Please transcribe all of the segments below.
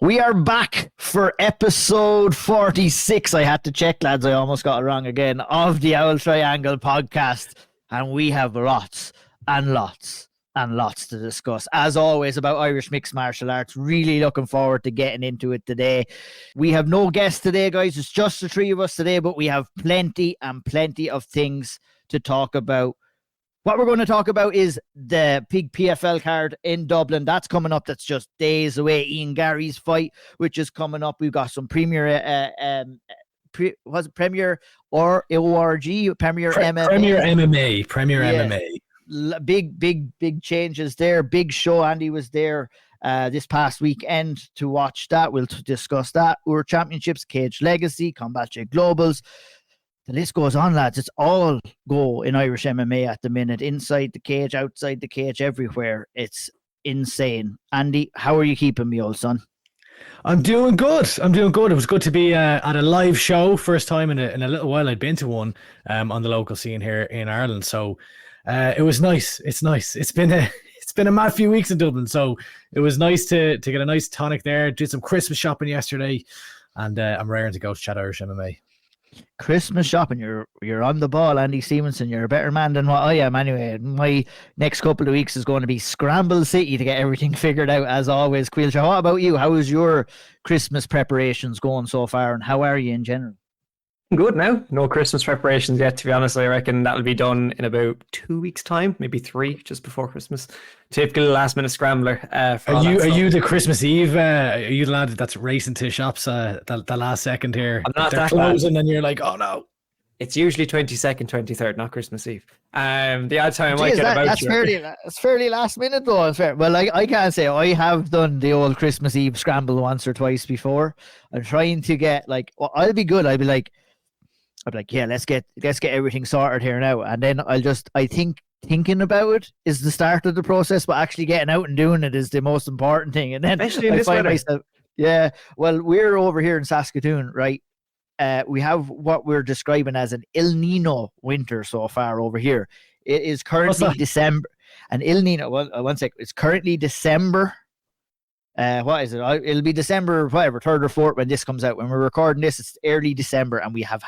We are back for episode 46. I had to check, lads. I almost got it wrong again. Of the Auld Triangle podcast. And we have lots and lots and lots to discuss. As always, about Irish mixed martial arts. Really looking forward to getting into it today. We have no guests today, guys. It's just the three of us today, but we have plenty and plenty of things to talk about. What we're going to talk about is the big PFL card in Dublin. That's coming up. That's just days away. Ian Garry's fight, which is coming up. We've got some Premier, was it Premier or ORG? Premier MMA. Premier MMA. Big changes there. Big show. Andy was there this past weekend to watch that. We'll discuss that. Iúr Championships, Cage Legacy, Combat Jet Globals. The list goes on, lads. It's all go in Irish MMA at the minute. Inside the cage, outside the cage, everywhere. It's insane. Andy, how are you keeping me, old son? I'm doing good. It was good to be at a live show. First time in a little while I'd been to one on the local scene here in Ireland. So it was nice. It's nice. It's been a mad few weeks in Dublin. So it was nice to get a nice tonic there. Did some Christmas shopping yesterday. And I'm raring to go to chat Irish MMA. Christmas shopping, you're on the ball, Andy Stevenson. You're a better man than what I am anyway. My next couple of weeks is going to be Scramble City to get everything figured out, as always. Caoilte, what about you? How is your Christmas preparations going so far, and how are you in general? Good now. No Christmas preparations yet, to be honest. I reckon that'll be done in about 2 weeks' time, maybe 3, just before Christmas. Typical last minute scrambler. Are you the Christmas Eve? Are you the lad that's racing to shops the last second here? I'm not They're that closing, bad. and you're like, oh no. It's usually 22nd, 23rd, not Christmas Eve. The odd time I might get a voucher. That's fairly last minute though. It's fair. Well, I can't say I have done the old Christmas Eve scramble once or twice before. I'm trying to get I'll be good. I'll be like, yeah, let's get everything sorted here now. And then I think thinking about it is the start of the process, but actually getting out and doing it is the most important thing. And then especially in this weather. Myself, yeah, well, we're over here in Saskatoon, right? We have what we're describing as an El Nino winter so far over here. It is currently December. An El Nino, one sec. It's currently December. What is it? It'll be December, whatever, 3rd or 4th when this comes out. When we're recording this, it's early December, and we have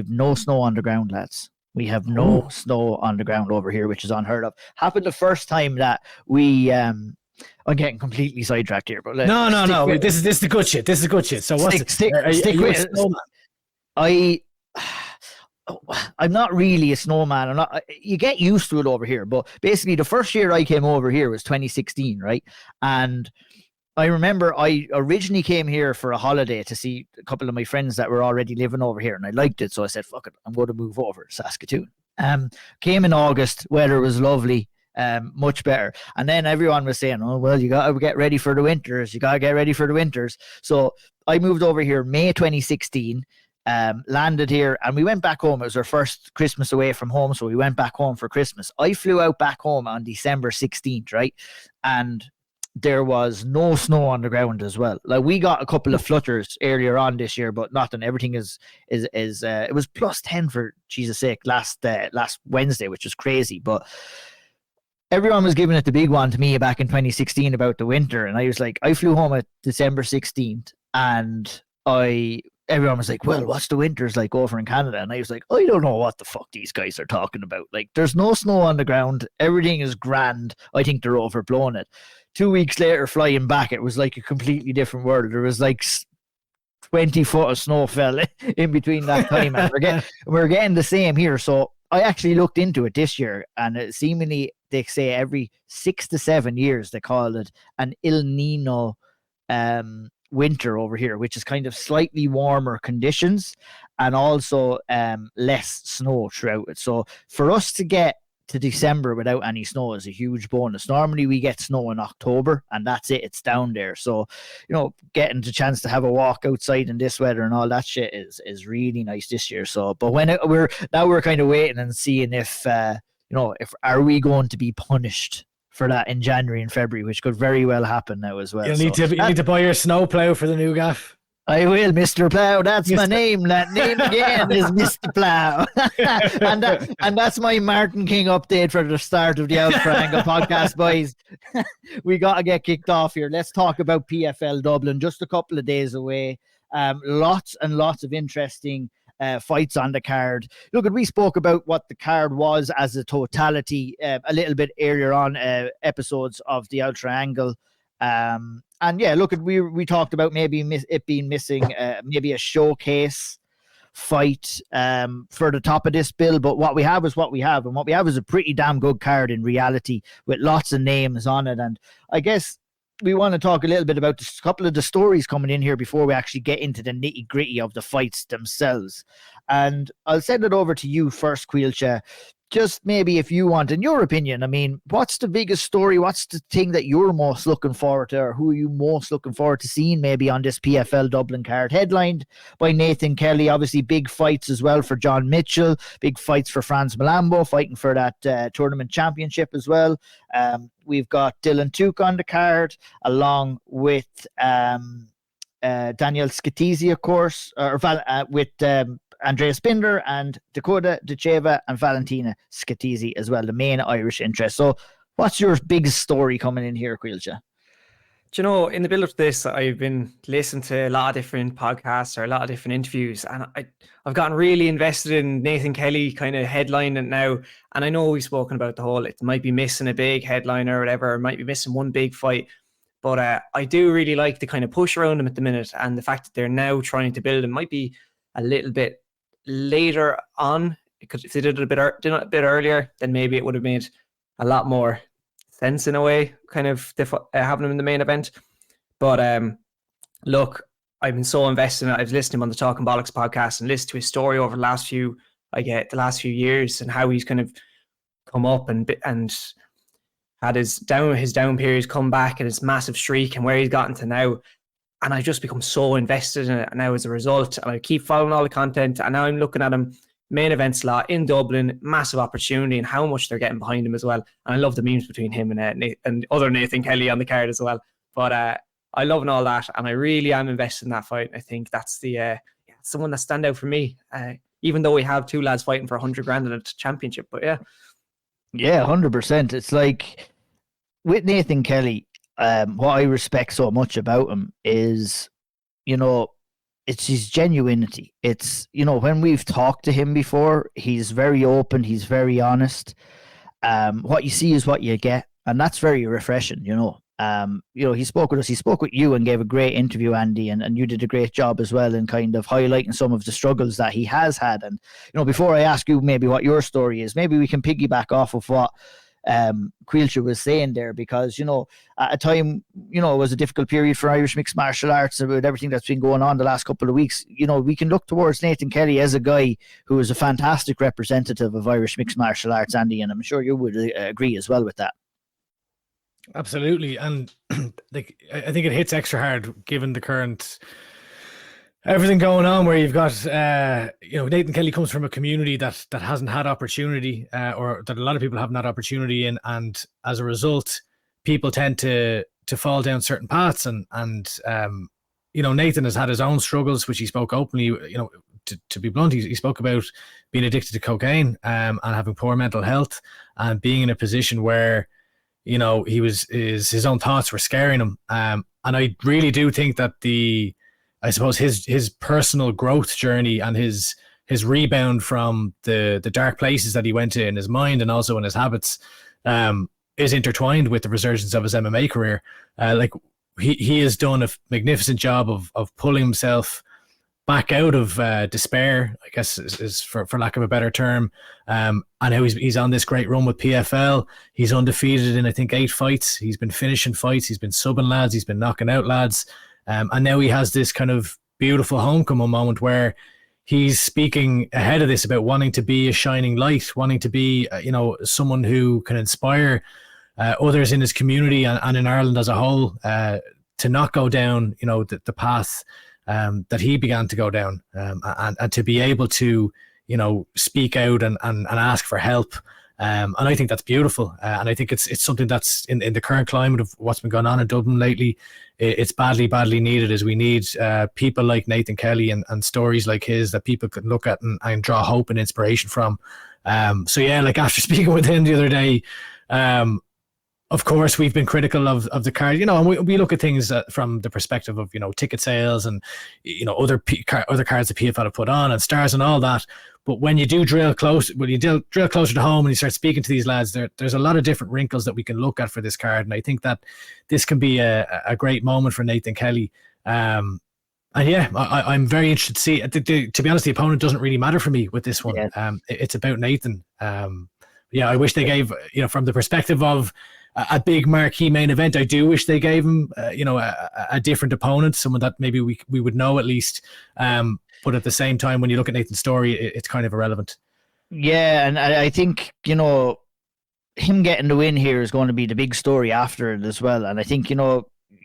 no snow on the ground, lads. We have no snow on the ground over here, which is unheard of. Happened the first time that we I'm getting completely sidetracked here, but no. This is the good shit. So stick with it. I'm not really a snowman. You get used to it over here, but basically the first year I came over here was 2016, right? And I remember I originally came here for a holiday to see a couple of my friends that were already living over here, and I liked it, so I said, fuck it, I'm going to move over to Saskatoon. Came in August, weather was lovely, much better. And then everyone was saying, oh, well, you got to get ready for the winters. So I moved over here May 2016, landed here, and we went back home. It was our first Christmas away from home, so we went back home for Christmas. I flew out back home on December 16th, right? And there was no snow on the ground as well. Like, we got a couple of flutters earlier on this year, but nothing. Everything is it was plus 10 for Jesus' sake last Wednesday, which was crazy. But everyone was giving it the big one to me back in 2016 about the winter, and I was like, I flew home at December 16th, and everyone was like, well, what's the winters like over in Canada? And I was like, I don't know what the fuck these guys are talking about. Like, there's no snow on the ground. Everything is grand. I think they're overblowing it. 2 weeks later, flying back, it was like a completely different world. There was like 20 foot of snow fell in between that time. And we're getting the same here. So I actually looked into it this year, and seemingly they say every 6 to 7 years they call it an El Nino winter over here, which is kind of slightly warmer conditions and also less snow throughout it. So for us to get to December without any snow is a huge bonus. Normally we get snow in October, and that's it, it's down there. So, getting the chance to have a walk outside in this weather and all that shit is really nice this year. So, but we're kind of waiting and seeing if are we going to be punished for that in January and February, which could very well happen now as well. You need to buy your snowplow for the new gaff. I will, Mr. Plow. That's my name. That name again is Mr. Plow. and that's my Martin King update for the start of the Auld Triangle podcast, boys. We got to get kicked off here. Let's talk about PFL Dublin, just a couple of days away. Lots and lots of interesting fights on the card. Look, we spoke about what the card was as a totality a little bit earlier on episodes of the Auld Triangle. And yeah, look, we talked about maybe it being missing maybe a showcase fight for the top of this bill, but what we have is what we have, and what we have is a pretty damn good card in reality with lots of names on it. And I guess we want to talk a little bit about a couple of the stories coming in here before we actually get into the nitty gritty of the fights themselves. And I'll send it over to you first, Caoilte. Just maybe if you want, in your opinion, I mean, what's the biggest story? What's the thing that you're most looking forward to, or who are you most looking forward to seeing maybe on this PFL Dublin card? Headlined by Nathan Kelly, obviously big fights as well for John Mitchell, big fights for Franz Malambo, fighting for that tournament championship as well. We've got Dylan Tuke on the card, along with Daniel Scatizzi, of course, with Andreas Binder and Dakota Decheva and Valentina Scatizzi as well, the main Irish interest. So what's your biggest story coming in here, Caoilte? Do you know, in the build up to this, I've been listening to a lot of different podcasts or a lot of different interviews, and I've gotten really invested in Nathan Kelly kind of headlining now. And I know we've spoken about the whole, it might be missing a big headliner or whatever, it might be missing one big fight. But I do really like the kind of push around him at the minute, and the fact that they're now trying to build him might be a little bit later on, because if they did it a bit earlier, then maybe it would have made a lot more sense in a way, kind of having him in the main event. But look, I've been so invested in it. I've listened to him on the Talking Bollocks podcast and listened to his story over the last few years, and how he's kind of come up and had his down periods, come back, and his massive streak, and where he's gotten to now. And I've just become so invested in it now as a result. And I keep following all the content. And now I'm looking at him, main event slot in Dublin, massive opportunity, and how much they're getting behind him as well. And I love the memes between him and other Nathan Kelly on the card as well. But I love all that. And I really am invested in that fight. I think that's the someone that stand out for me. Even though we have two lads fighting for 100 grand in a championship. But yeah. Yeah, 100%. It's like with Nathan Kelly, what I respect so much about him is, you know, it's his genuinity. It's, you know, when we've talked to him before, he's very open, he's very honest. What you see is what you get, and that's very refreshing, you know. You know, he spoke with us, he spoke with you and gave a great interview, Andy, and you did a great job as well in kind of highlighting some of the struggles that he has had. And, you know, before I ask you maybe what your story is, maybe we can piggyback off of what Caoilte was saying there, because, you know, at a time, you know, it was a difficult period for Irish mixed martial arts with everything that's been going on the last couple of weeks. You know, we can look towards Nathan Kelly as a guy who is a fantastic representative of Irish mixed martial arts, Andy, and I'm sure you would agree as well with that. Absolutely. And like, I think it hits extra hard given the current everything going on, where you've got, you know, Nathan Kelly comes from a community that hasn't had opportunity, or that a lot of people haven't had opportunity in, and as a result, people tend to fall down certain paths. And you know, Nathan has had his own struggles, which he spoke openly. You know, to be blunt, he spoke about being addicted to cocaine, and having poor mental health, and being in a position where, you know, his own thoughts were scaring him. And I really do think that I suppose his personal growth journey and his rebound from the dark places that he went to in his mind and also in his habits is intertwined with the resurgence of his MMA career. Like he has done a magnificent job of pulling himself back out of despair, I guess is for lack of a better term. And now he's on this great run with PFL. He's undefeated in, I think, 8 fights. He's been finishing fights. He's been subbing lads. He's been knocking out lads. And now he has this kind of beautiful homecoming moment where he's speaking ahead of this about wanting to be a shining light, wanting to be, you know, someone who can inspire others in his community and in Ireland as a whole to not go down, you know, the path that he began to go down, and to be able to, you know, speak out and ask for help And I think that's beautiful. And I think it's something that's in the current climate of what's been going on in Dublin lately. It's badly needed, as we need people like Nathan Kelly and stories like his that people can look at and draw hope and inspiration from. So yeah, like after speaking with him the other day, of course, we've been critical of the card, and we look at things from the perspective of, ticket sales and, other cards that PFL have put on and stars and all that. But when you do drill closer to home and you start speaking to these lads, there's a lot of different wrinkles that we can look at for this card. And I think that this can be a great moment for Nathan Kelly. And yeah, I'm very interested to see. To be honest, the opponent doesn't really matter for me with this one. Yeah. It's about Nathan. Yeah, I wish they gave, from the perspective of a big marquee main event, I do wish they gave him, a different opponent, someone that maybe we would know at least. But at the same time, when you look at Nathan's story, it's kind of irrelevant. Yeah, and I think, him getting the win here is going to be the big story after it as well. And I think,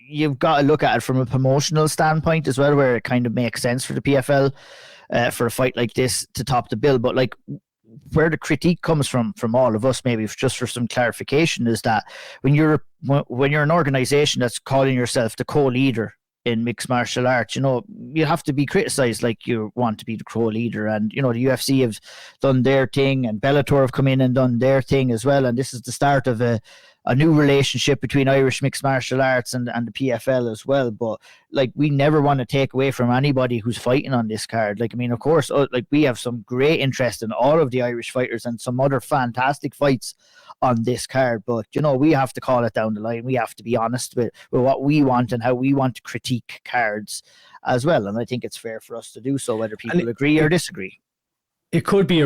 you've got to look at it from a promotional standpoint as well, where it kind of makes sense for the PFL for a fight like this to top the bill. But like, where the critique comes from all of us, maybe just for some clarification, is that when you're an organization that's calling yourself the co-leader in mixed martial arts, you have to be criticized like you want to be the co-leader. And the UFC have done their thing, and Bellator have come in and done their thing as well. And this is the start of a new relationship between Irish mixed martial arts and the PFL as well. But like, we never want to take away from anybody who's fighting on this card. Like, I mean, of course, like, we have some great interest in all of the Irish fighters and some other fantastic fights on this card. But, we have to call it down the line. We have to be honest with what we want and how we want to critique cards as well. And I think it's fair for us to do so, whether people agree or disagree. It could be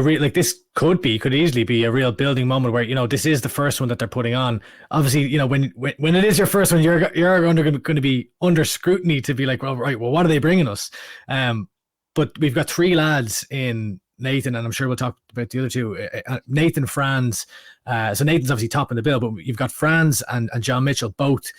could easily be a real building moment where, this is the first one that they're putting on. Obviously, when it is your first one, you're going to be under scrutiny to be like, well, right, well, what are they bringing us? But we've got three lads in Nathan, and I'm sure we'll talk about the other two, Nathan, Franz. So Nathan's obviously top in the bill, but you've got Franz and John Mitchell both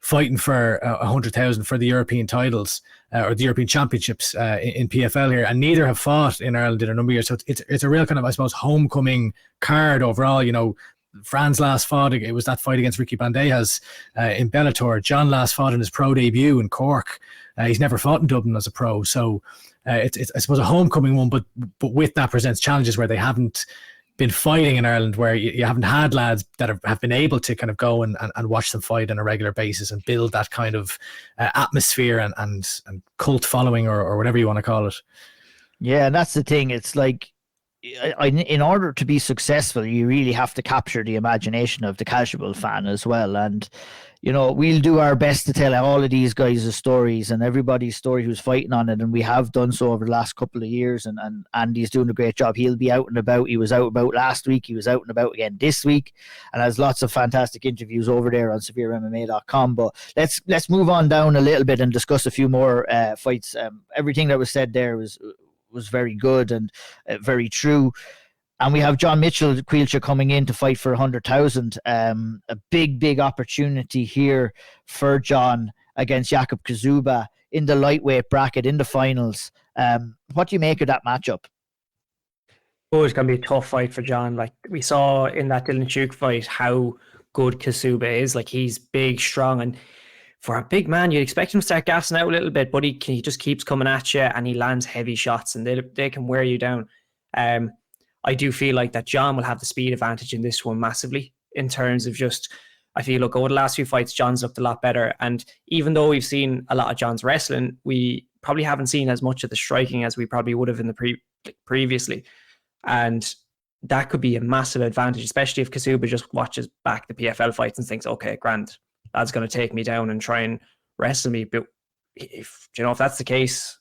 fighting for 100,000 for the European titles or the European Championships in PFL here, and neither have fought in Ireland in a number of years. So it's a real kind of, I suppose, homecoming card overall. Franz last fought, it was that fight against Ricky Bandejas in Bellator. John last fought in his pro debut in Cork. He's never fought in Dublin as a pro, so it's I suppose a homecoming one, but with that presents challenges where they haven't been fighting in Ireland, where you haven't had lads that have been able to kind of go and watch them fight on a regular basis and build that kind of atmosphere and cult following or whatever you want to call it. Yeah, and that's the thing. It's like, in order to be successful, you really have to capture the imagination of the casual fan as well. And, we'll do our best to tell all of these guys' stories and everybody's story who's fighting on it. And we have done so over the last couple of years. And Andy's doing a great job. He'll be out and about. He was out and about last week. He was out and about again this week, and has lots of fantastic interviews over there on SevereMMA.com. But let's move on down a little bit and discuss a few more fights. Everything that was said there was very good and very true. And we have John Mitchell, Caoilte, coming in to fight for 100,000. A big opportunity here for John against Jakub Kazuba in the lightweight bracket in the finals. What do you make of that matchup? Oh, it's going to be a tough fight for John. Like we saw in that Dylan Chuk fight, how good Kazuba is. Like, he's big, strong, and for a big man, you'd expect him to start gassing out a little bit, but he just keeps coming at you, and he lands heavy shots, and they can wear you down. I do feel like that John will have the speed advantage in this one massively, in terms of just, I feel, look, over the last few fights, John's looked a lot better. And even though we've seen a lot of John's wrestling, we probably haven't seen as much of the striking as we probably would have in the previously. And that could be a massive advantage, especially if Kazuba just watches back the PFL fights and thinks, okay, grand, that's going to take me down and try and wrestle me. But if that's the case,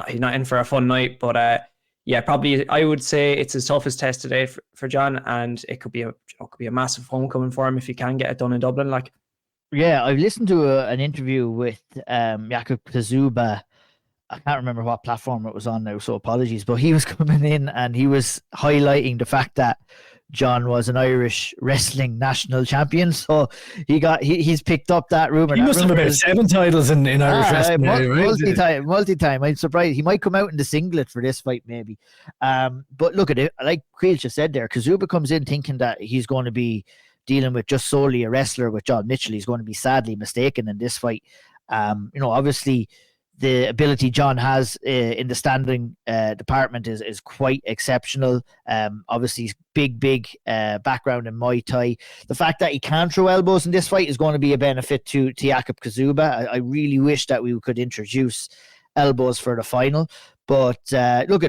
he's not in for a fun night. But yeah, probably I would say it's his toughest test today for John, and it could be a massive homecoming for him if he can get it done in Dublin. Like, yeah, I've listened to an interview with Jakub Kazuba. I can't remember what platform it was on now, so apologies. But he was coming in and he was highlighting the fact that John was an Irish wrestling national champion, so he's picked up that rumor. He must have about 7 titles in Irish wrestling. Multi-time. I'm surprised he might come out in the singlet for this fight, maybe. But look at it, like Caoilte said there, Kazuba comes in thinking that he's going to be dealing with just solely a wrestler with John Mitchell. He's going to be sadly mistaken in this fight. Obviously the ability John has in the standing department is quite exceptional. Obviously he's big background in Muay Thai. The fact that he can throw elbows in this fight is going to be a benefit to Jakub Kazuba. I really wish that we could introduce elbows for the final, but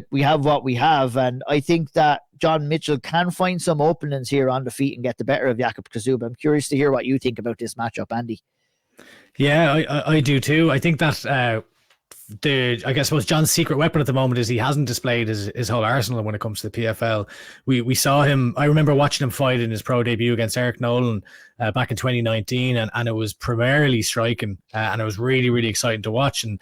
we have what we have, and I think that John Mitchell can find some openings here on the feet and get the better of Jakub Kazuba. I'm curious to hear what you think about this matchup, Andy. Yeah, I do too. I think that I guess John's secret weapon at the moment is he hasn't displayed his whole arsenal when it comes to the PFL. We saw him. I remember watching him fight in his pro debut against Eric Nolan back in 2019, and it was primarily striking, and it was really, really exciting to watch. And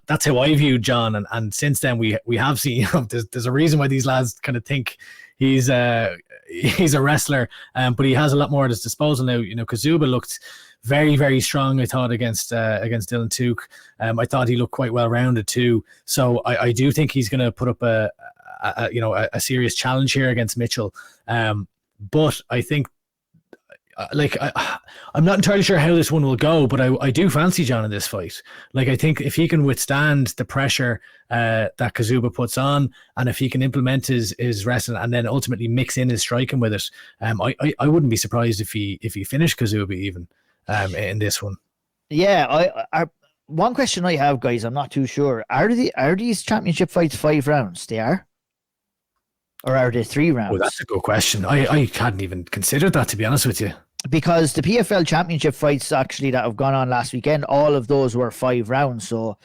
that's how I viewed John. And since then we have seen there's a reason why these lads kind of think he's a wrestler, but he has a lot more at his disposal now. Kazuba looked very, very strong, I thought, against Dylan Tuke. I thought he looked quite well rounded too. So I do think he's going to put up a serious challenge here against Mitchell. But I think, I'm not entirely sure how this one will go, but I do fancy John in this fight. I think if he can withstand the pressure that Kazuba puts on, and if he can implement his wrestling and then ultimately mix in his striking with it, I wouldn't be surprised if he finished Kazuba even. In this one. Yeah, one question I have, guys, I'm not too sure. Are these championship fights 5 rounds? They are? Or are they 3 rounds? Well, that's a good question. I hadn't even considered that, to be honest with you. Because the PFL championship fights actually that have gone on last weekend, all of those were 5 rounds. So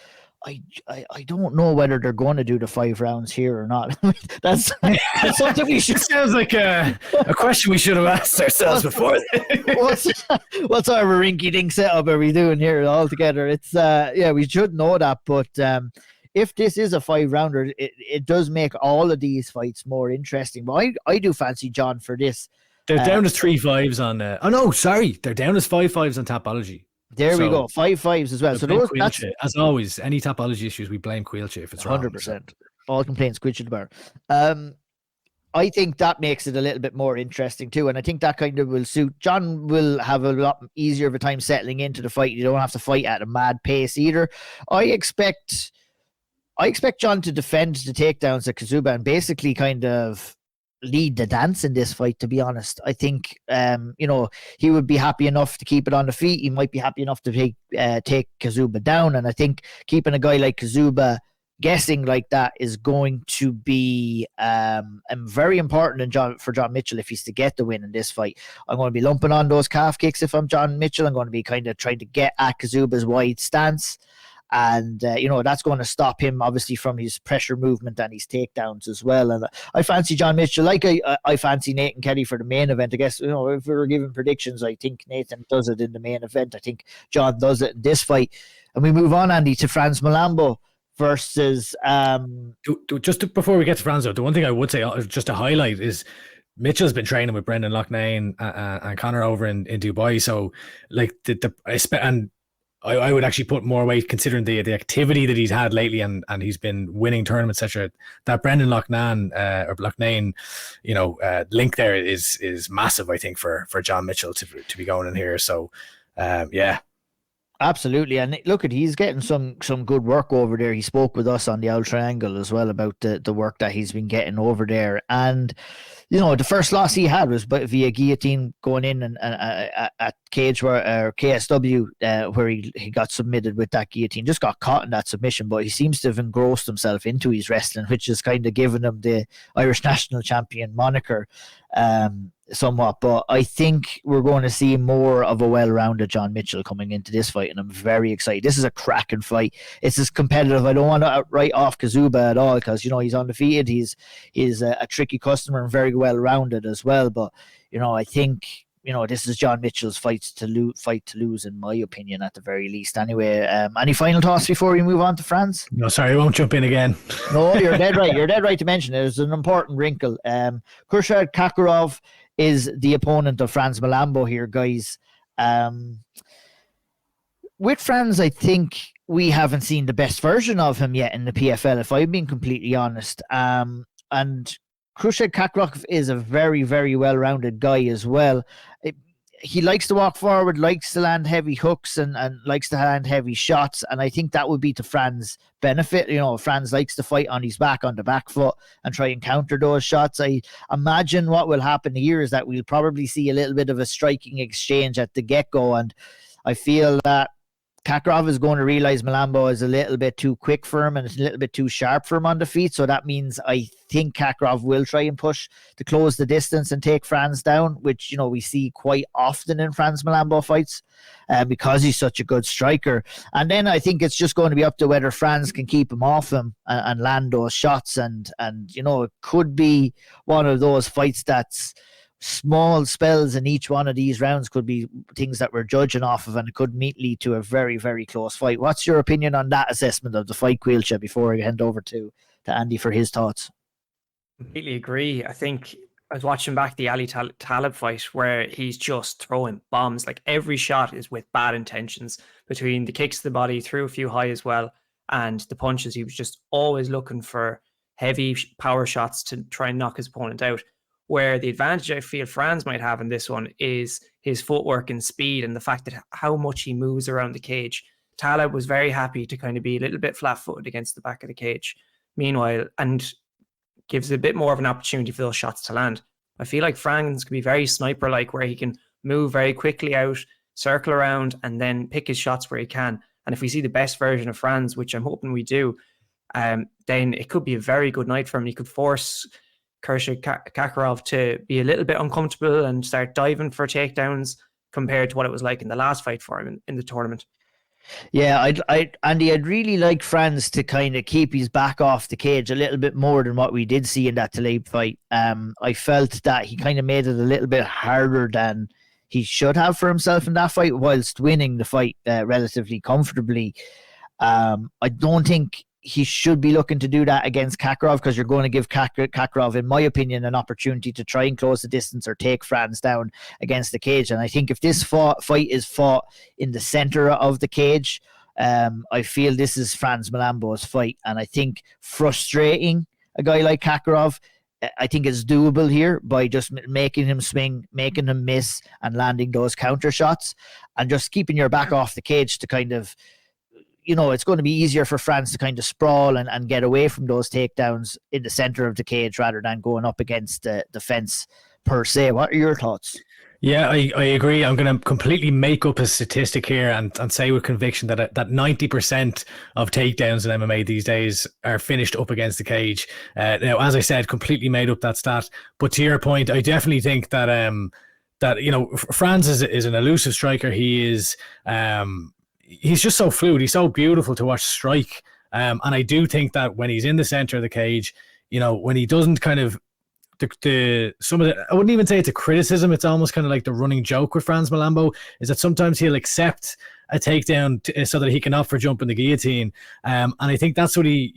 I don't know whether they're going to do the 5 rounds here or not. that's something we should. Sounds like a question we should have asked ourselves before. What's our rinky-dink setup are we doing here altogether? It's we should know that, but if this is a 5 rounder, it does make all of these fights more interesting. But I do fancy John for this. They're down as 3 5s on. Oh no, sorry, they're down as 5 5s on Tapology. There we go, 5 5s as well. So that's, as always, any Tapology issues, we blame Caoilte if it's 100%. wrong. All complaints, Caoilte the Bar. I think that makes it a little bit more interesting too, and I think that kind of will suit. John will have a lot easier of a time settling into the fight. You don't have to fight at a mad pace either. I expect John to defend the takedowns at Kazuba and basically kind of lead the dance in this fight, to be honest. I think he would be happy enough to keep it on the feet. He might be happy enough to take Kazuba down, and I think keeping a guy like Kazuba guessing like that is going to be very important for John Mitchell if he's to get the win in this fight. I'm going to be lumping on those calf kicks if I'm John Mitchell. I'm going to be kind of trying to get at Kazuba's wide stance. And, that's going to stop him, obviously, from his pressure movement and his takedowns as well. And I fancy John Mitchell, like I fancy Nathan Kelly for the main event. I guess, if we were giving predictions, I think Nathan does it in the main event. I think John does it in this fight. And we move on, Andy, to Franz Malambo versus... Just before we get to Franz, the one thing I would say, just to highlight, is Mitchell's been training with Brendan Loughnane and Connor over in Dubai. So, I would actually put more weight, considering the activity that he's had lately, and he's been winning tournaments, etc. That Brendan Loughnane, link there is massive, I think, for John Mitchell to be going in here. So, yeah. Absolutely. And look, he's getting some good work over there. He spoke with us on the Auld Triangle as well about the work that he's been getting over there. And, the first loss he had was via guillotine, going in and at Cage or KSW, where he got submitted with that guillotine. Just got caught in that submission, but he seems to have engrossed himself into his wrestling, which has kind of given him the Irish national champion moniker somewhat. But I think we're going to see more of a well-rounded John Mitchell coming into this fight, and I'm very excited. This is a cracking fight. It's as competitive. I don't want to write off Kazuba at all, because he's undefeated. He's a tricky customer and very well-rounded as well. But I think this is John Mitchell's fight to lose, in my opinion, at the very least. Anyway, any final thoughts before we move on to France? No, sorry, I won't jump in again. No, you're dead right. You're dead right to mention it. It's an important wrinkle. Khurshed Kakarov is the opponent of Franz Malambo here, guys. With Franz, I think we haven't seen the best version of him yet in the PFL, if I'm being completely honest. And Khurshed Kakarov is a very, very well-rounded guy as well. He likes to walk forward, likes to land heavy hooks, and likes to land heavy shots. And I think that would be to Fran's benefit. Franz likes to fight on his back, on the back foot, and try and counter those shots. I imagine what will happen here is that we'll probably see a little bit of a striking exchange at the get-go. And I feel that Kakarov is going to realize Malambo is a little bit too quick for him and it's a little bit too sharp for him on the feet. So that means I think Kakarov will try and push to close the distance and take Franz down, which, we see quite often in Franz Malambo fights because he's such a good striker. And then I think it's just going to be up to whether Franz can keep him off him and land those shots. And it could be one of those fights that's small spells in each one of these rounds could be things that we're judging off of, and it could lead to a very, very close fight. What's your opinion on that assessment of the fight, Caoilte, before I hand over to Andy for his thoughts? Completely agree. I think I was watching back the Ali Talib fight where he's just throwing bombs. Like every shot is with bad intentions, between the kicks to the body, threw a few high as well, and the punches. He was just always looking for heavy power shots to try and knock his opponent out. Where the advantage I feel Franz might have in this one is his footwork and speed, and the fact that how much he moves around the cage. Talib was very happy to kind of be a little bit flat-footed against the back of the cage, meanwhile, and gives a bit more of an opportunity for those shots to land. I feel like Franz can be very sniper-like, where he can move very quickly out, circle around, and then pick his shots where he can. And if we see the best version of Franz, which I'm hoping we do, then it could be a very good night for him. He could force Khurshed Kakarov to be a little bit uncomfortable and start diving for takedowns compared to what it was like in the last fight for him in the tournament. Yeah, Andy, I'd really like Franz to kind of keep his back off the cage a little bit more than what we did see in that Talib fight. I felt that he kind of made it a little bit harder than he should have for himself in that fight, whilst winning the fight relatively comfortably. I don't think he should be looking to do that against Kakarov, because you're going to give Kakarov, in my opinion, an opportunity to try and close the distance or take Franz down against the cage. And I think if this fight is fought in the center of the cage, I feel this is Franz Malambo's fight. And I think frustrating a guy like Kakarov, I think it's doable here by just making him swing, making him miss, and landing those counter shots, and just keeping your back off the cage to kind of, it's going to be easier for Franz to kind of sprawl and get away from those takedowns in the center of the cage rather than going up against the fence per se. What are your thoughts? Yeah, I agree. I'm going to completely make up a statistic here and say with conviction that 90% of takedowns in MMA these days are finished up against the cage. Now, as I said, completely made up that stat. But to your point, I definitely think that Franz is an elusive striker. He is he's just so fluid. He's so beautiful to watch strike. And I do think that when he's in the center of the cage, when he doesn't kind of some of the, I wouldn't even say it's a criticism. It's almost kind of like the running joke with Franz Malambo is that sometimes he'll accept a takedown so that he can opt for jumping the guillotine. And I think that's what he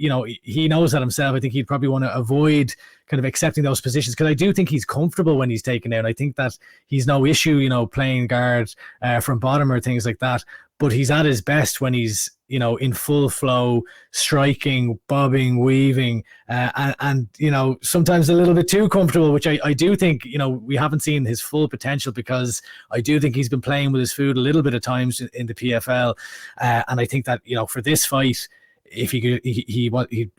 knows that himself. I think he'd probably want to avoid kind of accepting those positions, because I do think he's comfortable when he's taken down. I think that he's no issue, playing guard from bottom or things like that. But he's at his best when he's, in full flow, striking, bobbing, weaving, and sometimes a little bit too comfortable, which I do think, we haven't seen his full potential, because I do think he's been playing with his food a little bit at times in the PFL. And I think that, for this fight, if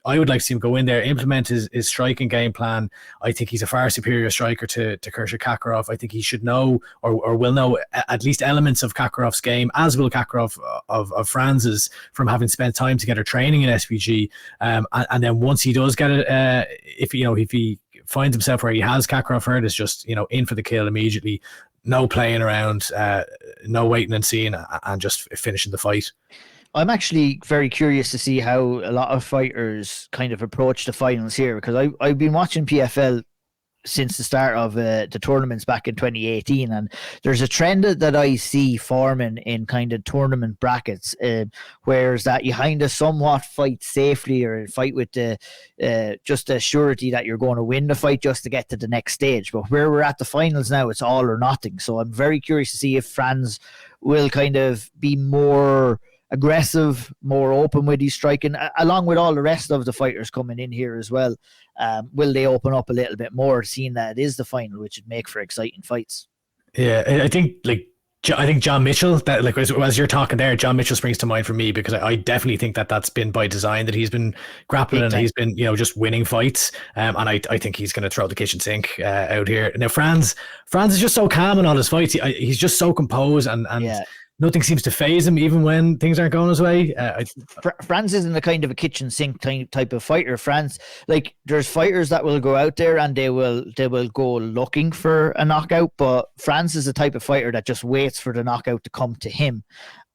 I would like to see him go in there, implement his striking game plan. I think he's a far superior striker to Khurshed Kakarov. I think he should know or will know at least elements of Kakarov's game, as will Kakarov of Franz's, from having spent time together training in SPG. And then once he does get it, if he finds himself where he has Kakarov hurt, is just in for the kill immediately. No playing around, no waiting and seeing, and just finishing the fight. I'm actually very curious to see how a lot of fighters kind of approach the finals here, because I've been watching PFL since the start of the tournaments back in 2018, and there's a trend that I see forming in kind of tournament brackets, whereas that you kind of somewhat fight safely or fight with the just the surety that you're going to win the fight just to get to the next stage. But where we're at the finals now, it's all or nothing. So I'm very curious to see if Franz will kind of be more aggressive, more open with his striking, along with all the rest of the fighters coming in here as well. Will they open up a little bit more, seeing that it is the final, which would make for exciting fights? Yeah, I think John Mitchell, that like as you're talking there, John Mitchell springs to mind for me, because I definitely think that that's been by design, that he's been grappling and he's been, you know, just winning fights. And I think he's going to throw the kitchen sink out here. Now, Franz is just so calm in all his fights. He's just so composed and nothing seems to phase him, even when things aren't going his way. Franz isn't a kind of a kitchen sink type of fighter. Franz, like, there's fighters that will go out there and they will go looking for a knockout, but Franz is the type of fighter that just waits for the knockout to come to him.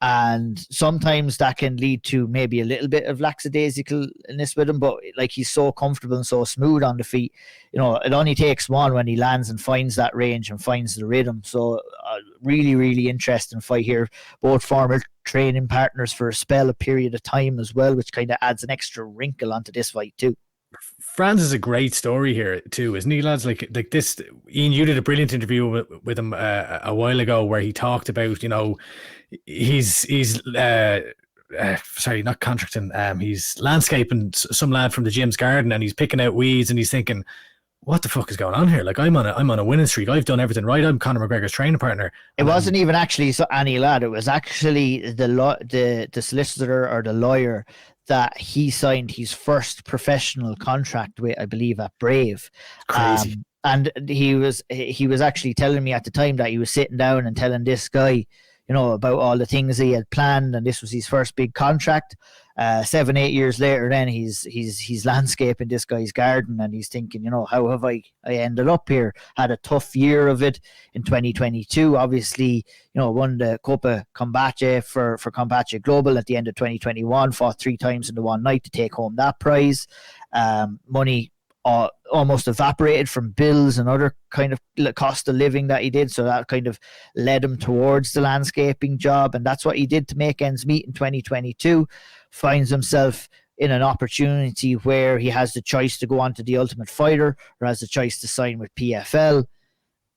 And sometimes that can lead to maybe a little bit of lackadaisicalness with him, but like, he's so comfortable and so smooth on the feet. You know, it only takes one when he lands and finds that range and finds the rhythm. So really, really interesting fight here. Both former training partners for a period of time as well, which kind of adds an extra wrinkle onto this fight too. Franz is a great story here too, isn't he, lads? Like this, Ian, you did a brilliant interview with him a while ago where he talked about, you know, he's sorry, not contracting, he's landscaping some lad from the gym's garden, and he's picking out weeds, and he's thinking, what the fuck is going on here? Like, I'm on a winning streak. I've done everything right. I'm Conor McGregor's training partner. It wasn't even actually any lad. It was actually the solicitor or the lawyer that he signed his first professional contract with, I believe, at Brave. Crazy. And he was actually telling me at the time that he was sitting down and telling this guy, you know, about all the things he had planned, and this was his first big contract. 7-8 years later, then he's landscaping this guy's garden, and he's thinking, you know, how have I ended up here? Had a tough year of it in 2022. Obviously, you know, won the Copa Combate for Combate Global at the end of 2021. Fought 3 times in the one night to take home that prize. Money almost evaporated from bills and other kind of cost of living that he did, so that kind of led him towards the landscaping job, and that's what he did to make ends meet in 2022. Finds himself in an opportunity where he has the choice to go on to the Ultimate Fighter or has the choice to sign with PFL,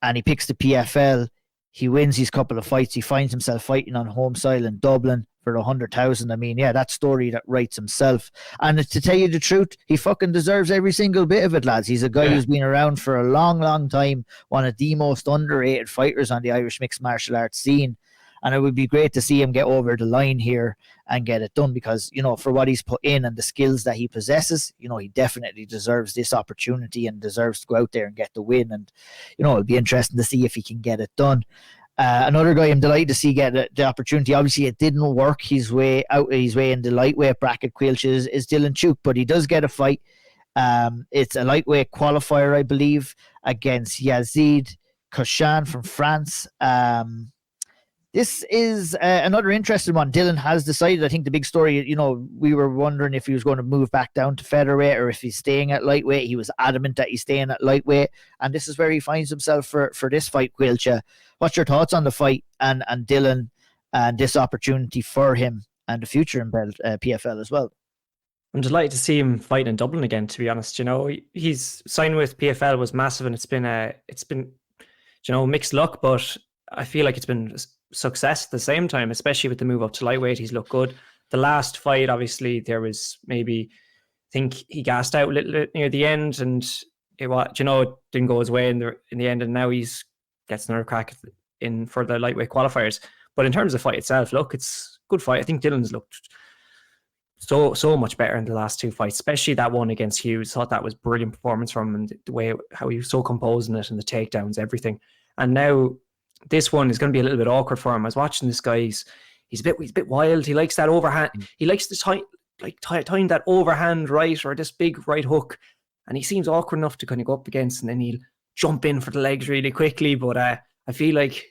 and he picks the PFL. He wins his couple of fights. He finds himself fighting on home soil in Dublin for 100,000. I mean, yeah, that story that writes himself. And to tell you the truth, he fucking deserves every single bit of it, lads. He's a guy who's been around for a long, long time, one of the most underrated fighters on the Irish mixed martial arts scene. And it would be great to see him get over the line here and get it done, because, you know, for what he's put in and the skills that he possesses, you know, he definitely deserves this opportunity and deserves to go out there and get the win. And, you know, it'll be interesting to see if he can get it done. Another guy I'm delighted to see get the opportunity. Obviously, it didn't work his way in the lightweight bracket, Caoilte, is Dylan Tuke, but he does get a fight. It's a lightweight qualifier, I believe, against Yazid Koshan from France. This is another interesting one. Dylan has decided, I think the big story, you know, we were wondering if he was going to move back down to featherweight or if he's staying at lightweight. He was adamant that he's staying at lightweight, and this is where he finds himself for this fight, Caoilte. What's your thoughts on the fight and Dylan and this opportunity for him and the future in PFL as well? I'm delighted to see him fight in Dublin again, to be honest. You know, he's signed with PFL was massive, and it's been you know, mixed luck, but I feel like it's been success at the same time, especially with the move up to lightweight. He's looked good. The last fight, obviously, there was maybe, I think he gassed out a little bit near the end, and it didn't go his way in the end, and now he's gets another crack in for the lightweight qualifiers. But in terms of the fight itself, look, it's a good fight. I think Dylan's looked so much better in the last 2 fights, especially that one against Hughes. Thought that was brilliant performance from him, and the way how he was so composed in it and the takedowns, everything. And now this one is going to be a little bit awkward for him. I was watching this guy. He's a bit wild. He likes that overhand. He likes to time that overhand right, or this big right hook, and he seems awkward enough to kind of go up against, and then he'll jump in for the legs really quickly. But I feel like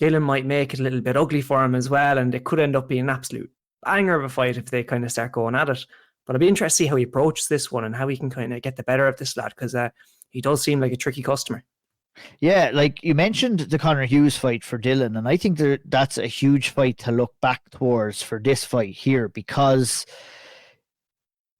Dylan might make it a little bit ugly for him as well, and it could end up being an absolute banger of a fight if they kind of start going at it. But I'd be interested to see how he approaches this one and how he can kind of get the better of this lad, because he does seem like a tricky customer. Yeah, like you mentioned the Conor Hughes fight for Dylan, and I think that's a huge fight to look back towards for this fight here, because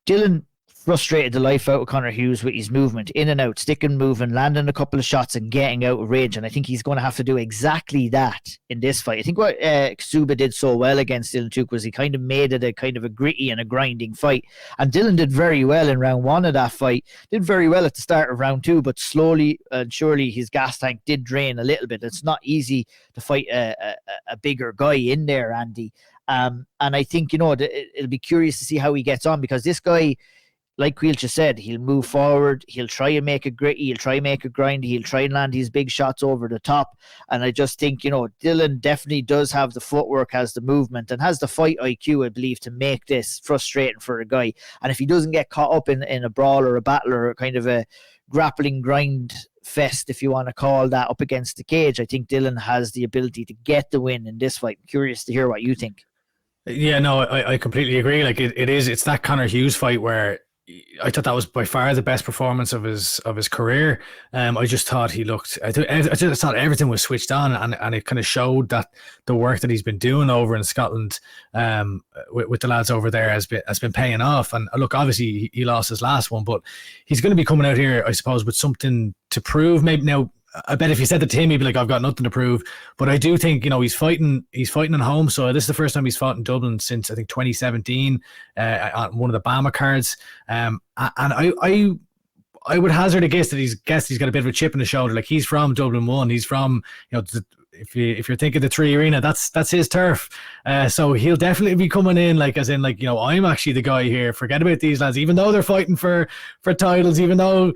Dylan frustrated the life out of Conor Hughes with his movement, in and out, sticking, moving, landing a couple of shots and getting out of range. And I think he's going to have to do exactly that in this fight. I think what Ksuba did so well against Dylan Tuke was he kind of made it a kind of a gritty and a grinding fight. And Dylan did very well in round 1 of that fight, did very well at the start of round 2, but slowly and surely his gas tank did drain a little bit. It's not easy to fight a bigger guy in there, Andy. And I think, it'll be curious to see how he gets on, because this guy, like Caoilte said, he'll move forward, he'll try and make it gritty, he'll try and make it grindy, he'll try and land these big shots over the top. And I just think, Dylan definitely does have the footwork, has the movement, and has the fight IQ, I believe, to make this frustrating for a guy. And if he doesn't get caught up in a brawl or a battle or kind of a grappling grind fest, if you want to call that, up against the cage, I think Dylan has the ability to get the win in this fight. I'm curious to hear what you think. Yeah, no, I completely agree. Like it's that Conor Hughes fight where I thought that was by far the best performance of his career. I just thought he looked. I just thought everything was switched on, and it kind of showed that the work that he's been doing over in Scotland, with the lads over there has been paying off. And look, obviously he lost his last one, but he's going to be coming out here, I suppose, with something to prove. Maybe now, I bet if you said that to him, he'd be like, I've got nothing to prove. But I do think, he's fighting at home. So this is the first time he's fought in Dublin since, I think, 2017, on one of the BAMA cards. And I would hazard a guess that he's got a bit of a chip in the shoulder. Like, he's from Dublin 1. He's from, if you're thinking the Three Arena, that's his turf. So he'll definitely be coming in I'm actually the guy here. Forget about these lads, even though they're fighting for titles, even though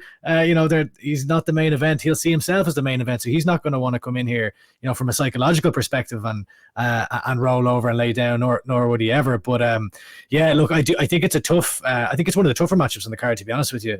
he's not the main event. He'll see himself as the main event, so he's not going to want to come in here, from a psychological perspective and roll over and lay down, nor would he ever. But look, I think it's a tough. I think it's one of the tougher matchups on the card, to be honest with you,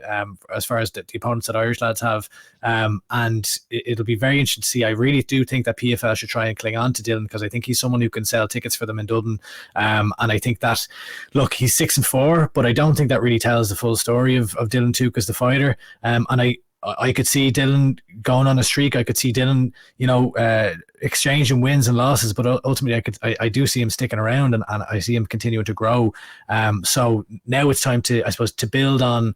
as far as the opponents that Irish lads have, and it'll be very interesting to see. I really do think that PFL should try and cling on to Dylan, because I think he's someone who can sell tickets for them in Dublin, and I think that, look, he's 6-4, but I don't think that really tells the full story of Dylan Tuke as the fighter, and I could see Dylan going on a streak. I could see Dylan, exchanging wins and losses, but ultimately I do see him sticking around, and I see him continuing to grow. So now it's time to, I suppose, to build on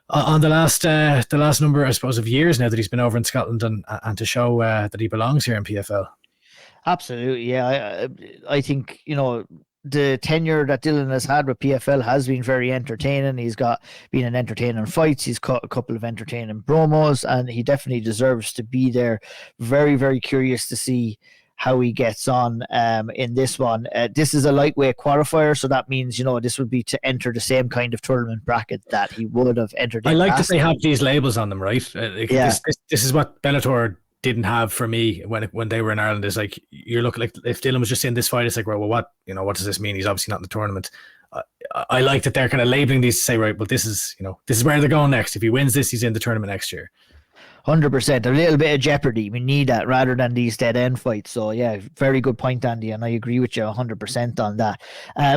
the last number, I suppose, of years now that he's been over in Scotland, and to show that he belongs here in PFL. Absolutely, yeah. I think, the tenure that Dylan has had with PFL has been very entertaining. He's been in entertaining fights. He's caught a couple of entertaining promos, and he definitely deserves to be there. Very, very curious to see how he gets on in this one. This is a lightweight qualifier, so that means, this would be to enter the same kind of tournament bracket that he would have entered in. I like that they have these labels on them, right? This is what Bellator didn't have for me when they were in Ireland. Is like, you're looking, like, if Dylan was just in this fight, it's like, well, what does this mean? He's obviously not in the tournament. I like that they're kind of labeling these to say, right, well, this is where they're going next. If he wins this, he's in the tournament next year. 100%. A little bit of jeopardy. We need that rather than these dead end fights. So yeah, very good point, Andy, and I agree with you 100% on that.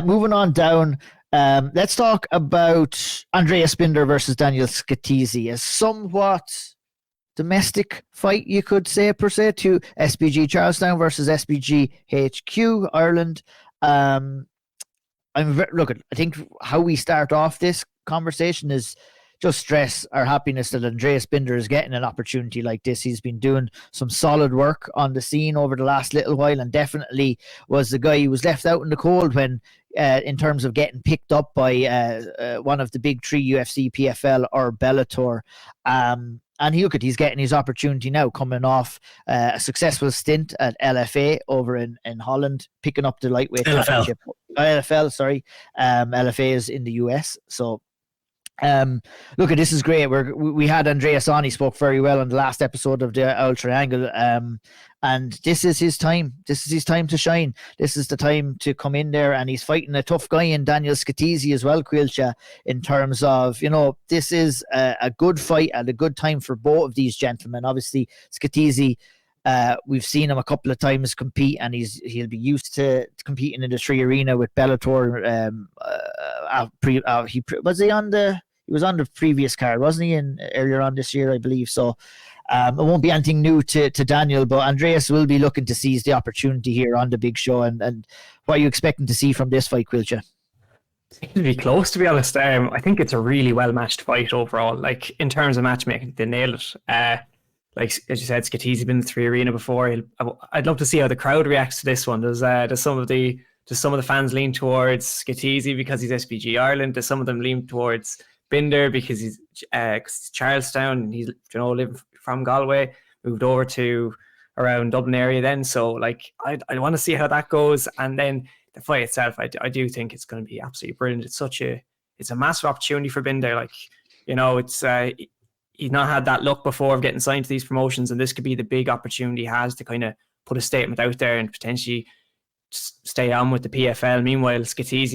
Moving on down, let's talk about Andreas Binder versus Daniel Scatizzi, a somewhat domestic fight, you could say, per se, to SBG Charlestown versus SBG HQ Ireland. Look, I think how we start off this conversation is just stress our happiness that Andreas Binder is getting an opportunity like this. He's been doing some solid work on the scene over the last little while, and definitely was the guy who was left out in the cold when, in terms of getting picked up by one of the big three, UFC, PFL, or Bellator. And he's getting his opportunity now, coming off a successful stint at LFA over in Holland, picking up the lightweight championship. LFL, sorry. LFA is in the US. So, look, this is great. We had Andreas on. He spoke very well on the last episode of the Auld Triangle. And this is his time. This is his time to shine. This is the time to come in there, and he's fighting a tough guy in Daniel Scatizzi as well, Caoilte, in terms of, this is a good fight and a good time for both of these gentlemen. Obviously, Scatizzi, we've seen him a couple of times compete, and he'll be used to competing in the Three Arena with Bellator. Was he was on the previous card, wasn't he? Earlier on this year, I believe. So it won't be anything new to Daniel, but Andreas will be looking to seize the opportunity here on the big show. And what are you expecting to see from this fight, Caoilte? It'll be close, to be honest. I think it's a really well matched fight overall. Like in terms of matchmaking, they nailed it. Like as you said, Scatizzi been in the 3 Arena before. I'd love to see how the crowd reacts to this one. Does some of the fans lean towards Scatizzi because he's SBG Ireland? Does some of them lean towards Binder because he's Charlestown? He's living from Galway, moved over to around Dublin area then. So like I want to see how that goes. And then the fight itself, I do think it's going to be absolutely brilliant. It's a massive opportunity for Binder. Like, it's he's not had that luck before of getting signed to these promotions, and this could be the big opportunity he has to kind of put a statement out there and potentially stay on with the PFL. Meanwhile, Scatizzi's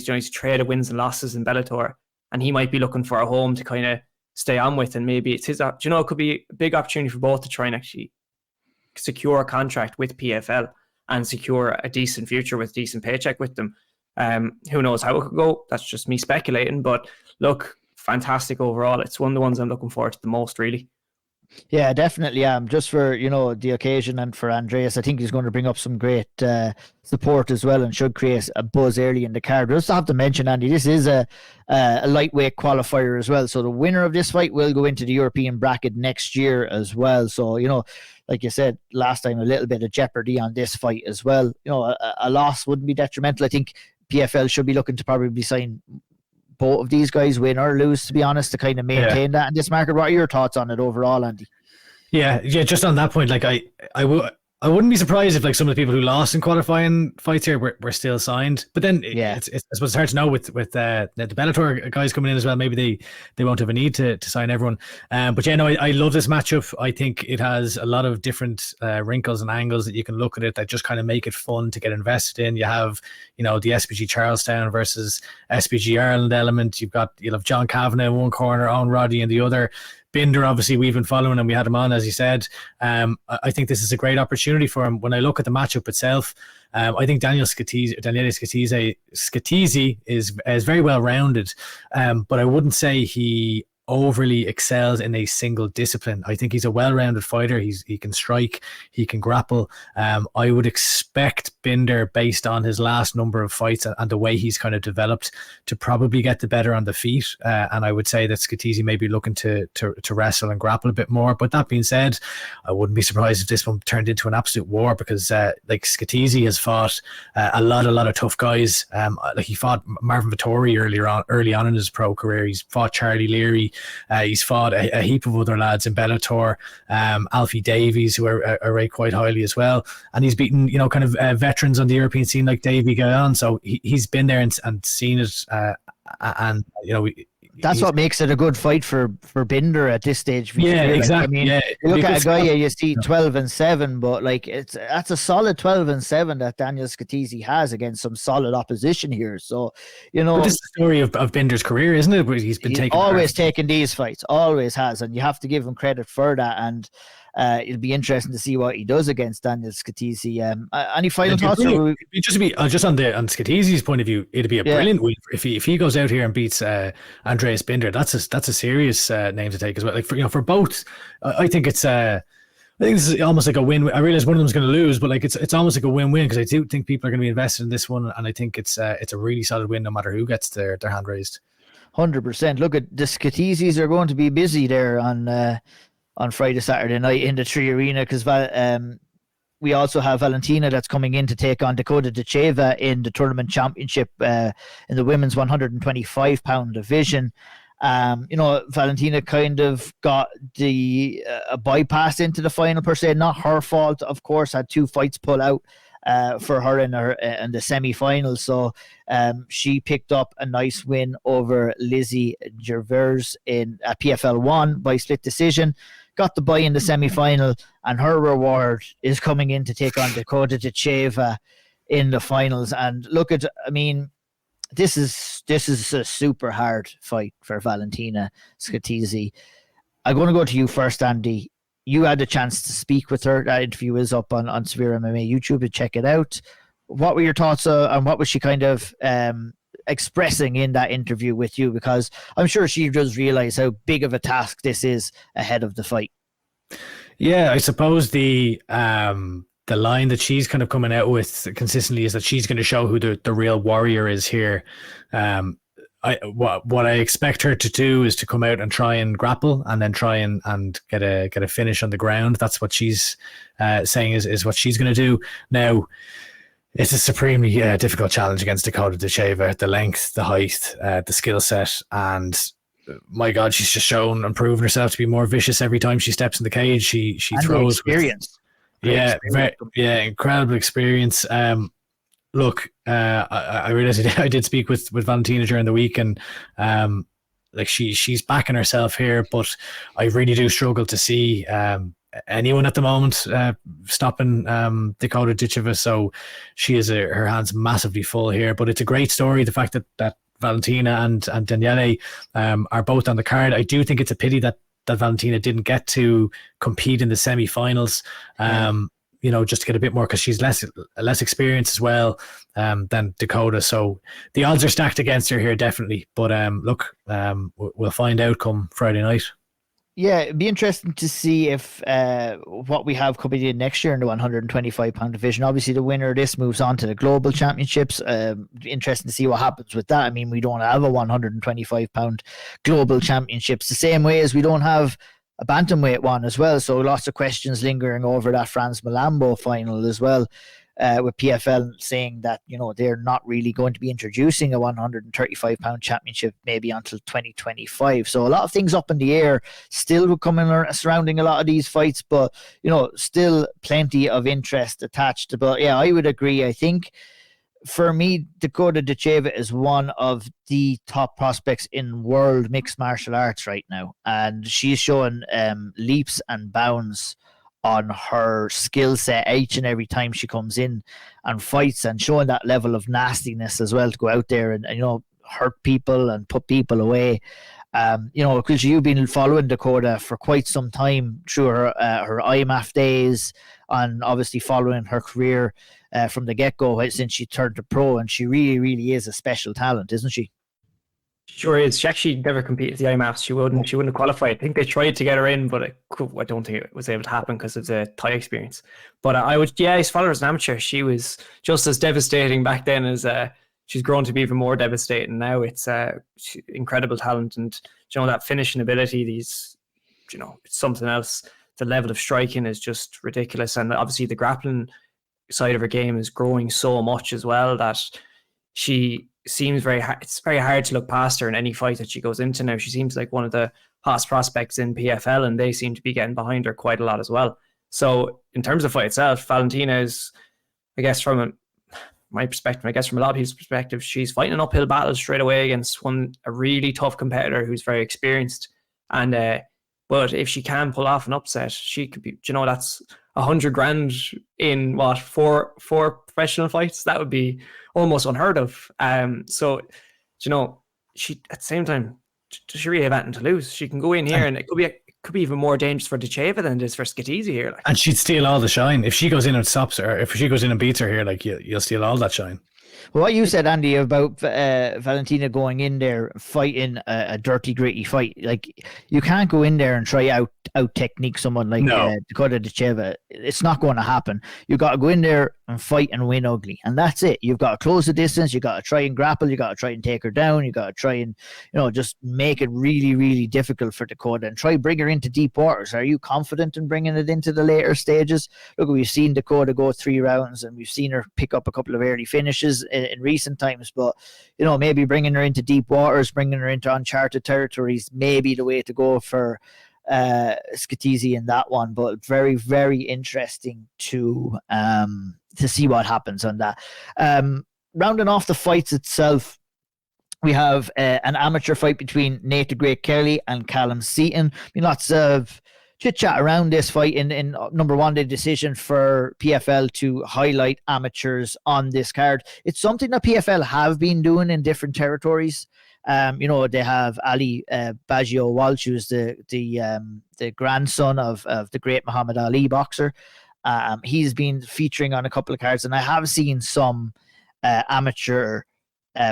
he's traded wins and losses in Bellator, and he might be looking for a home to kind of stay on with, and maybe it's his. It could be a big opportunity for both to try and actually secure a contract with PFL and secure a decent future with a decent paycheck with them. Who knows how it could go? That's just me speculating, but look, fantastic overall. It's one of the ones I'm looking forward to the most, really. Yeah, definitely. Just for the occasion, and for Andreas, I think he's going to bring up some great support as well, and should create a buzz early in the card. We also have to mention, Andy, this is a lightweight qualifier as well. So the winner of this fight will go into the European bracket next year as well. So like you said last time, a little bit of jeopardy on this fight as well. A loss wouldn't be detrimental. I think PFL should be looking to probably sign both of these guys, win or lose, to be honest, to kind of maintain that in this market. What are your thoughts on it overall, Andy? Yeah, just on that point, like I wouldn't be surprised if like some of the people who lost in qualifying fights here were still signed. But then it's I suppose it's hard to know with the Bellator guys coming in as well. Maybe they won't have a need to sign everyone. But I love this matchup. I think it has a lot of different wrinkles and angles that you can look at it that just kind of make it fun to get invested in. You have the SBG Charlestown versus SBG Ireland element. You'll have John Kavanagh in one corner, Owen Roddy in the other. Binder, obviously, we've been following him. We had him on, as you said. I think this is a great opportunity for him. When I look at the matchup itself, I think Daniele Scatizzi is very well rounded, but I wouldn't say he overly excels in a single discipline. I think he's a well-rounded fighter. He can strike, he can grapple. I would expect Binder, based on his last number of fights and the way he's kind of developed, to probably get the better on the feet. And I would say that Scatizzi may be looking to wrestle and grapple a bit more. But that being said, I wouldn't be surprised if this one turned into an absolute war, because like Scatizzi has fought a lot of tough guys. Like he fought Marvin Vittori early on in his pro career. He's fought Charlie Leary. He's fought a heap of other lads in Bellator, Alfie Davies, who I rate quite highly as well, and he's beaten kind of veterans on the European scene like Davy Gaon. So he's been there and seen it, and that's what makes it a good fight for Binder at this stage. Yeah, exactly. You look at a guy here, you see 12-7, but like that's a solid 12-7 that Daniele Scatizzi has against some solid opposition here. So but this is the story of Binder's career, isn't it? Where he's always taking these fights, always has, and you have to give him credit for that. And it'll be interesting to see what he does against Daniele Scatizzi. Any final thoughts? Just on Scatizzi's point of view, it'd be a brilliant win if he goes out here and beats Andreas Binder. That's a serious name to take as well. Like for both, I think it's this is almost like a win. I realize one of them's going to lose, but like it's almost like a win-win, because I do think people are going to be invested in this one, and I think it's a really solid win no matter who gets their hand raised. 100%. Look, at the Scatizzis are going to be busy there on Friday, Saturday night in the 3 Arena, because we also have Valentina that's coming in to take on Dakota Dacheva in the tournament championship in the women's 125-pound division. Valentina kind of got a bypass into the final per se. Not her fault, of course. Had 2 fights pull out for her in the semi-finals. So she picked up a nice win over Lizzie Gervers in PFL 1 by split decision. Got the bye in the semi-final, and her reward is coming in to take on Dakota Dacheva in the finals. And look at, this is a super hard fight for Valentina Scatizzi. I'm going to go to you first, Andy. You had a chance to speak with her. That interview is up on SevereMMA YouTube, to check it out. What were your thoughts and what was she kind of expressing in that interview with you? Because I'm sure she does realize how big of a task this is ahead of the fight. Yeah, I suppose the line that she's kind of coming out with consistently is that she's going to show who the real warrior is here. What I expect her to do is to come out and try and grapple and then try and get a finish on the ground. That's what she's saying is what she's going to do. Now, it's a supremely difficult challenge against Dakota Ditcheva. The length, the height, the skill set, and my God, she's just shown and proven herself to be more vicious every time she steps in the cage. She throws experience. Incredible experience. Look, I realized I did speak with Valentina during the week, and like she's backing herself here, but I really do struggle to see anyone at the moment stopping Dakota Ditcheva. So she is her hands massively full here, but it's a great story. The fact that Valentina and Daniele are both on the card. I do think it's a pity that Valentina didn't get to compete in the semi-finals. Just to get a bit more, because she's less experienced as well than Dakota. So the odds are stacked against her here, definitely. But we'll find out come Friday night. Yeah, it'd be interesting to see if what we have coming in next year in the 125-pound division. Obviously, the winner of this moves on to the global championships. Interesting to see what happens with that. I mean, we don't have a 125-pound global championships the same way as we don't have a bantamweight one as well. So lots of questions lingering over that Franz Malambo final as well, with PFL saying that, they're not really going to be introducing a 135-pound championship maybe until 2025. So a lot of things up in the air still coming surrounding a lot of these fights, but, still plenty of interest attached. But yeah, I would agree. I think for me, Dakota Ditcheva is one of the top prospects in world mixed martial arts right now. And she's showing leaps and bounds on her skill set each and every time she comes in and fights, and showing that level of nastiness as well to go out there and hurt people and put people away. Because you've been following Dakota for quite some time through her IMAF days, and obviously following her career from the get-go since she turned to pro, and she really, really is a special talent, isn't she? Sure is. She actually never competed at the IMAFs. She wouldn't have qualified. I think they tried to get her in, but I don't think it was able to happen because of the Thai experience. But I used to follow her as an amateur. She was just as devastating back then as she's grown to be even more devastating now. It's incredible talent, and that finishing ability. It's something else. The level of striking is just ridiculous, and obviously the grappling side of her game is growing so much as well that she seems it's very hard to look past her in any fight that she goes into now. She seems like one of the hottest prospects in PFL, and they seem to be getting behind her quite a lot as well. So in terms of the fight itself, Valentina is, I guess from my perspective, I guess from a lot of people's perspective, she's fighting an uphill battle straight away against a really tough competitor who's very experienced. And but if she can pull off an upset, she could be, that's $100,000 in four professional fights. That would be almost unheard of. So she at the same time, does she really have anything to lose? She can go in here, and it could be even more dangerous for Ditcheva than it is for Scatizzi here. And she'd steal all the shine if she goes in and stops her. If she goes in and beats her here, you'll steal all that shine. Well, what you said, Andy, about Valentina going in there fighting a dirty, gritty fight, like you can't go in there and try out technique someone like Dakota Ditcheva. It's not going to happen. You got to go in there and fight and win ugly, and that's it. You've got to close the distance. You got to try and grapple. You got to try and take her down. You got to try and just make it really, really difficult for Dakota and try bring her into deep waters. Are you confident in bringing it into the later stages? Look, we've seen Dakota go 3 rounds, and we've seen her pick up a couple of early finishes in recent times, but maybe bringing her into deep waters, bringing her into uncharted territories may be the way to go for Scatizzi in that one. But very, very interesting to see what happens on that. Rounding off the fights itself, we have an amateur fight between Nate the Great Kelly and Callum Seaton. Lots of chit-chat around this fight. In number one, the decision for PFL to highlight amateurs on this card. It's something that PFL have been doing in different territories. They have Ali Baggio Walsh, who's the grandson of the great Muhammad Ali boxer. He's been featuring on a couple of cards, and I have seen some amateur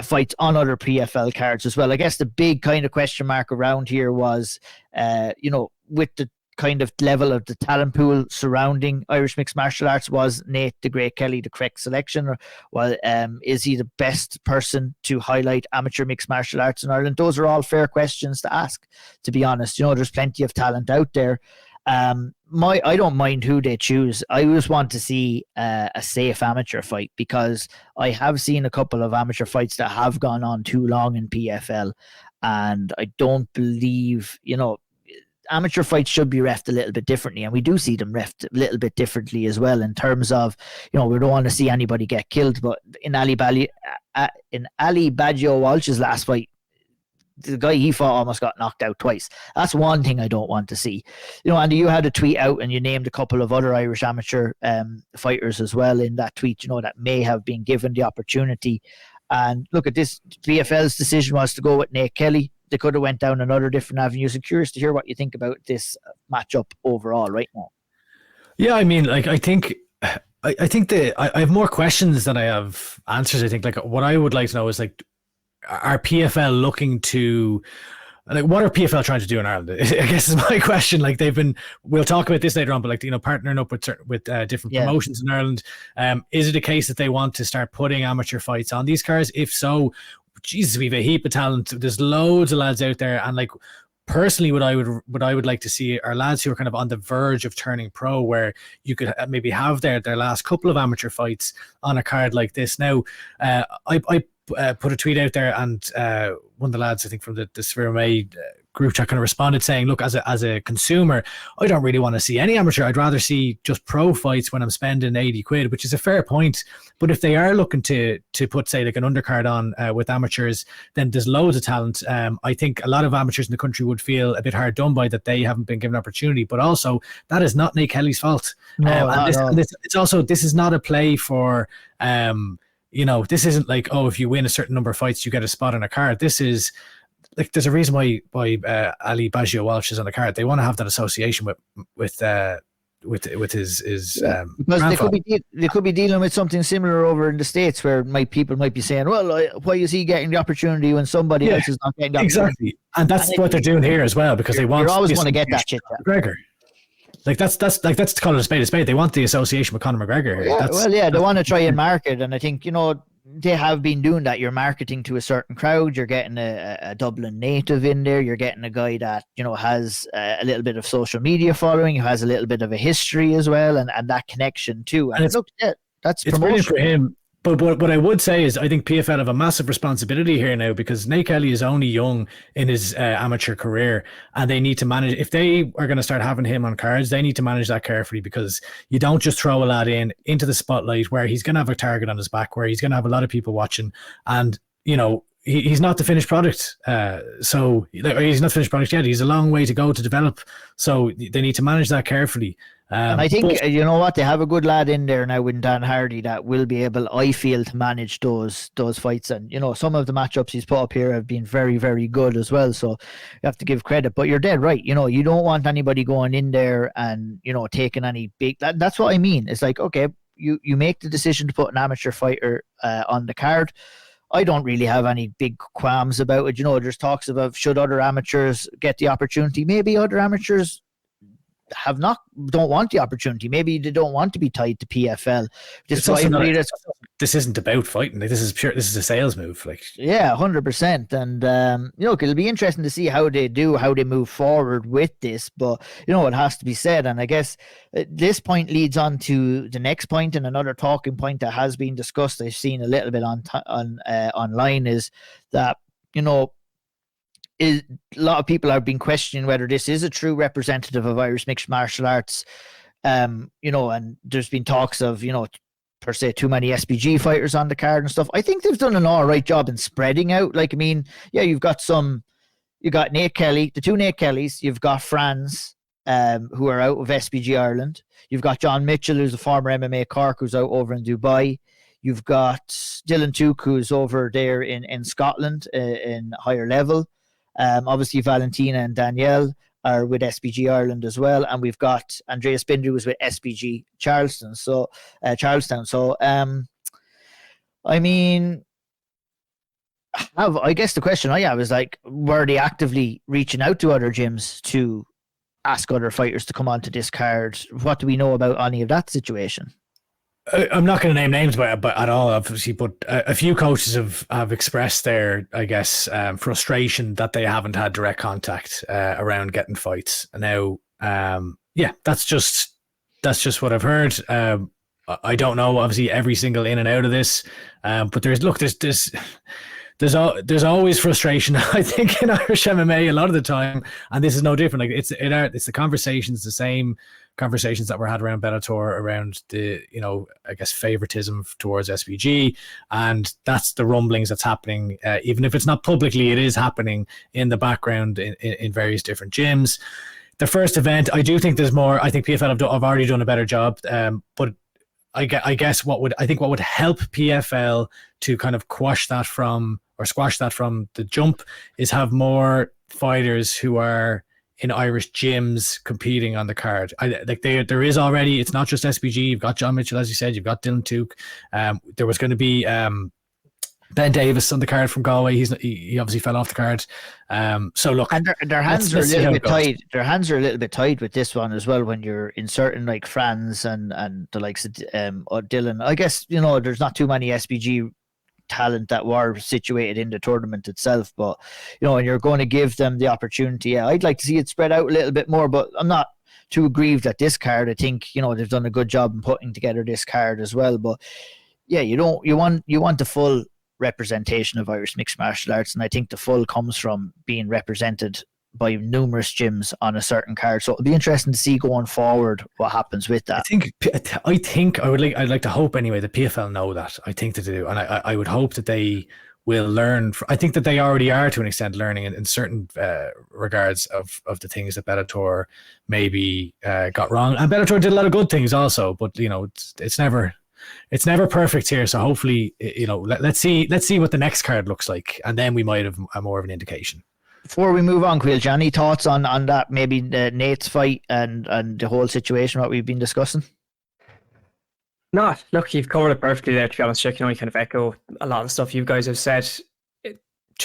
fights on other PFL cards as well. I guess the big kind of question mark around here was, with the kind of level of the talent pool surrounding Irish mixed martial arts, was Nate the Great Kelly the correct selection, or is he the best person to highlight amateur mixed martial arts in Ireland? Those are all fair questions to ask, to be honest. There's plenty of talent out there. I don't mind who they choose. I just want to see a safe amateur fight, because I have seen a couple of amateur fights that have gone on too long in PFL, and I don't believe, amateur fights should be reffed a little bit differently, and we do see them reffed a little bit differently as well, in terms of, we don't want to see anybody get killed. But in Ali Baggio Walsh's last fight, the guy he fought almost got knocked out twice. That's one thing I don't want to see. Andy, you had a tweet out and you named a couple of other Irish amateur fighters as well in that tweet, that may have been given the opportunity. And look at this, PFL's decision was to go with Nate Kelly. They could have went down another different avenues. I'm curious to hear what you think about this matchup overall right now. Yeah, I mean, like, I think I have more questions than I have answers. I think, like, what I would like to know is, like, are PFL looking to, like, what are PFL trying to do in Ireland? I guess is my question. Like, we'll talk about this later on, but, like, partnering up with different promotions in Ireland. Is it a case that they want to start putting amateur fights on these cards? If so, Jesus, we have a heap of talent. There's loads of lads out there, and, like, personally, what I would like to see are lads who are kind of on the verge of turning pro, where you could maybe have their last couple of amateur fights on a card like this. Now, I put a tweet out there, and one of the lads, I think from the SevereMMA group chat, kind of responded saying, look, as a consumer, I don't really want to see any amateur. I'd rather see just pro fights when I'm spending 80 quid, which is a fair point. But if they are looking to put, say, like, an undercard on with amateurs, then there's loads of talent. I think a lot of amateurs in the country would feel a bit hard done by that they haven't been given opportunity. But also, that is not Nate Kelly's fault. It's also, this is not a play for this isn't like, oh, if you win a certain number of fights, you get a spot on a card. This is, like, there's a reason why Ali Baggio Walsh is on the card. They want to have that association with his because they could be dealing with something similar over in the States, where people might be saying, well, why is he getting the opportunity when somebody else is not getting the opportunity? Exactly. And that's what they're doing here as well, because they always want to get that shit. McGregor. Like, that's to call it a spade a spade. They want the association with Conor McGregor here. They want to try and market, and I think, they have been doing that. You're marketing to a certain crowd. You're getting a Dublin native in there. You're getting a guy that, has a little bit of social media following, who has a little bit of a history as well, and that connection too. And that's promotion. Brilliant for him. But what I would say is, I think PFL have a massive responsibility here now, because Nate Kelly is only young in his amateur career, and they need to manage. If they are going to start having him on cards, they need to manage that carefully, because you don't just throw a lad into the spotlight where he's going to have a target on his back, where he's going to have a lot of people watching, and he's not the finished product. So he's not the finished product yet. He's a long way to go to develop. So they need to manage that carefully. And I think, they have a good lad in there now with Dan Hardy that will be able, I feel, to manage those fights. And, some of the matchups he's put up here have been very, very good as well. So you have to give credit. But you're dead right. You don't want anybody going in there and, taking any big... That's what I mean. It's like, okay, you make the decision to put an amateur fighter on the card. I don't really have any big qualms about it. There's talks about, should other amateurs get the opportunity? Maybe other amateurs don't want the opportunity. Maybe they don't want to be tied to PFL. This isn't about fighting. Like, this is a sales move. Like, yeah, 100%. And it'll be interesting to see how they move forward with this. But it has to be said, and I guess this point leads on to the next point, and another talking point that has been discussed. I've seen a little bit online is that a lot of people have been questioning whether this is a true representative of Irish mixed martial arts, and there's been talks of, per se, too many SBG fighters on the card and stuff. I think they've done an all right job in spreading out. Like, I mean, yeah, you got Nate Kelly, the two Nate Kellys, you've got Franz, who are out of SBG Ireland. You've got John Mitchell, who's a former MMA Cork, who's out over in Dubai. You've got Dylan Tuke, who's over there in Scotland in higher level. Obviously, Valentina and Danielle are with SBG Ireland as well, and we've got Andreas Binder, who's with SBG Charlestown. So, I mean, I guess the question I have is like, were they actively reaching out to other gyms to ask other fighters to come onto this card? What do we know about any of that situation? I'm not going to name names but at all, obviously, but a few coaches have expressed their, I guess, frustration that they haven't had direct contact around getting fights. And now, that's just what I've heard. I don't know, obviously, every single in and out of this, but there's always frustration, I think, in Irish MMA a lot of the time, and this is no different. Like it's the conversations, the same conversations that were had around Bellator, around the, I guess, favoritism towards SBG, and that's the rumblings that's happening. Even if it's not publicly, it is happening in the background in various different gyms. The first event, I do think there's more. I think PFL have already done a better job, but I guess what would help PFL to kind of squash that from the jump is have more fighters who are in Irish gyms competing on the card. There is already. It's not just SBG. You've got John Mitchell, as you said. You've got Dylan Tuke. There was going to be Ben Davis on the card from Galway. He obviously fell off the card. So look, and their hands are a little bit tied. Their hands are a little bit tied with this one as well. When you're in certain like Franz and the likes of Dylan, I guess there's not too many SBG talent that were situated in the tournament itself. But and you're going to give them the opportunity. Yeah, I'd like to see it spread out a little bit more. But I'm not too aggrieved at this card. I think they've done a good job in putting together this card as well. But yeah, you want the full representation of Irish mixed martial arts, and I think the full comes from being represented by numerous gyms on a certain card. So it'll be interesting to see going forward what happens with that. I'd like to hope anyway that PFL know that. I think that they do, and I would hope that they will learn. I think that they already are to an extent learning in certain regards of the things that Bellator maybe got wrong, and Bellator did a lot of good things also, but it's never perfect here. So hopefully, let's see what the next card looks like, and then we might have more of an indication. Before we move on, Caoilte, any thoughts on that? Maybe Nate's fight and the whole situation, what we've been discussing? No, look, you've covered it perfectly there, to be honest. You kind of echo a lot of the stuff you guys have said.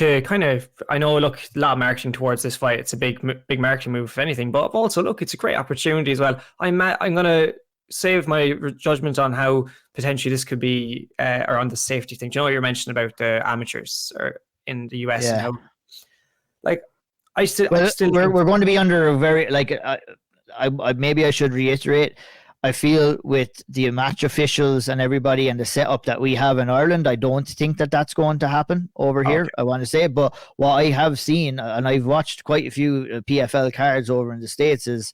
I know, look, a lot of marketing towards this fight. It's a big marketing move, if anything, but also, look, it's a great opportunity as well. I'm going to save my judgment on how potentially this could be, or on the safety thing. Do you know what you're mentioning about the amateurs or in the US? Yeah. And how, like, we're going to be under a very, like, I maybe I should reiterate, I feel with the match officials and everybody and the setup that we have in Ireland, I don't think that that's going to happen over here. I want to say, but what I have seen, and I've watched quite a few PFL cards over in the States, is,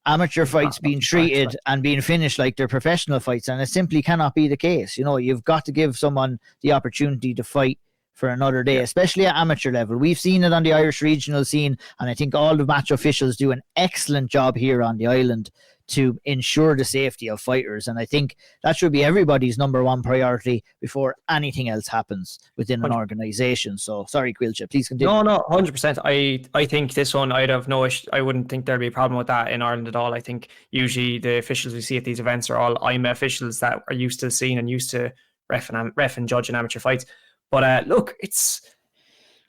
amateur fights being treated and being finished like they're professional fights, and it simply cannot be the case. You've got to give someone the opportunity to fight for another day, especially at amateur level. We've seen it on the Irish regional scene, and I think all the match officials do an excellent job here on the island to ensure the safety of fighters, and I think that should be everybody's number one priority before anything else happens within an organization. So sorry, Caoilte, please continue. No, 100%. I think this one, I'd have no issue. I wouldn't think there'd be a problem with that in Ireland at all. I think usually the officials we see at these events are all IMA officials that are used to the scene and used to ref and judge in amateur fights. But look, it's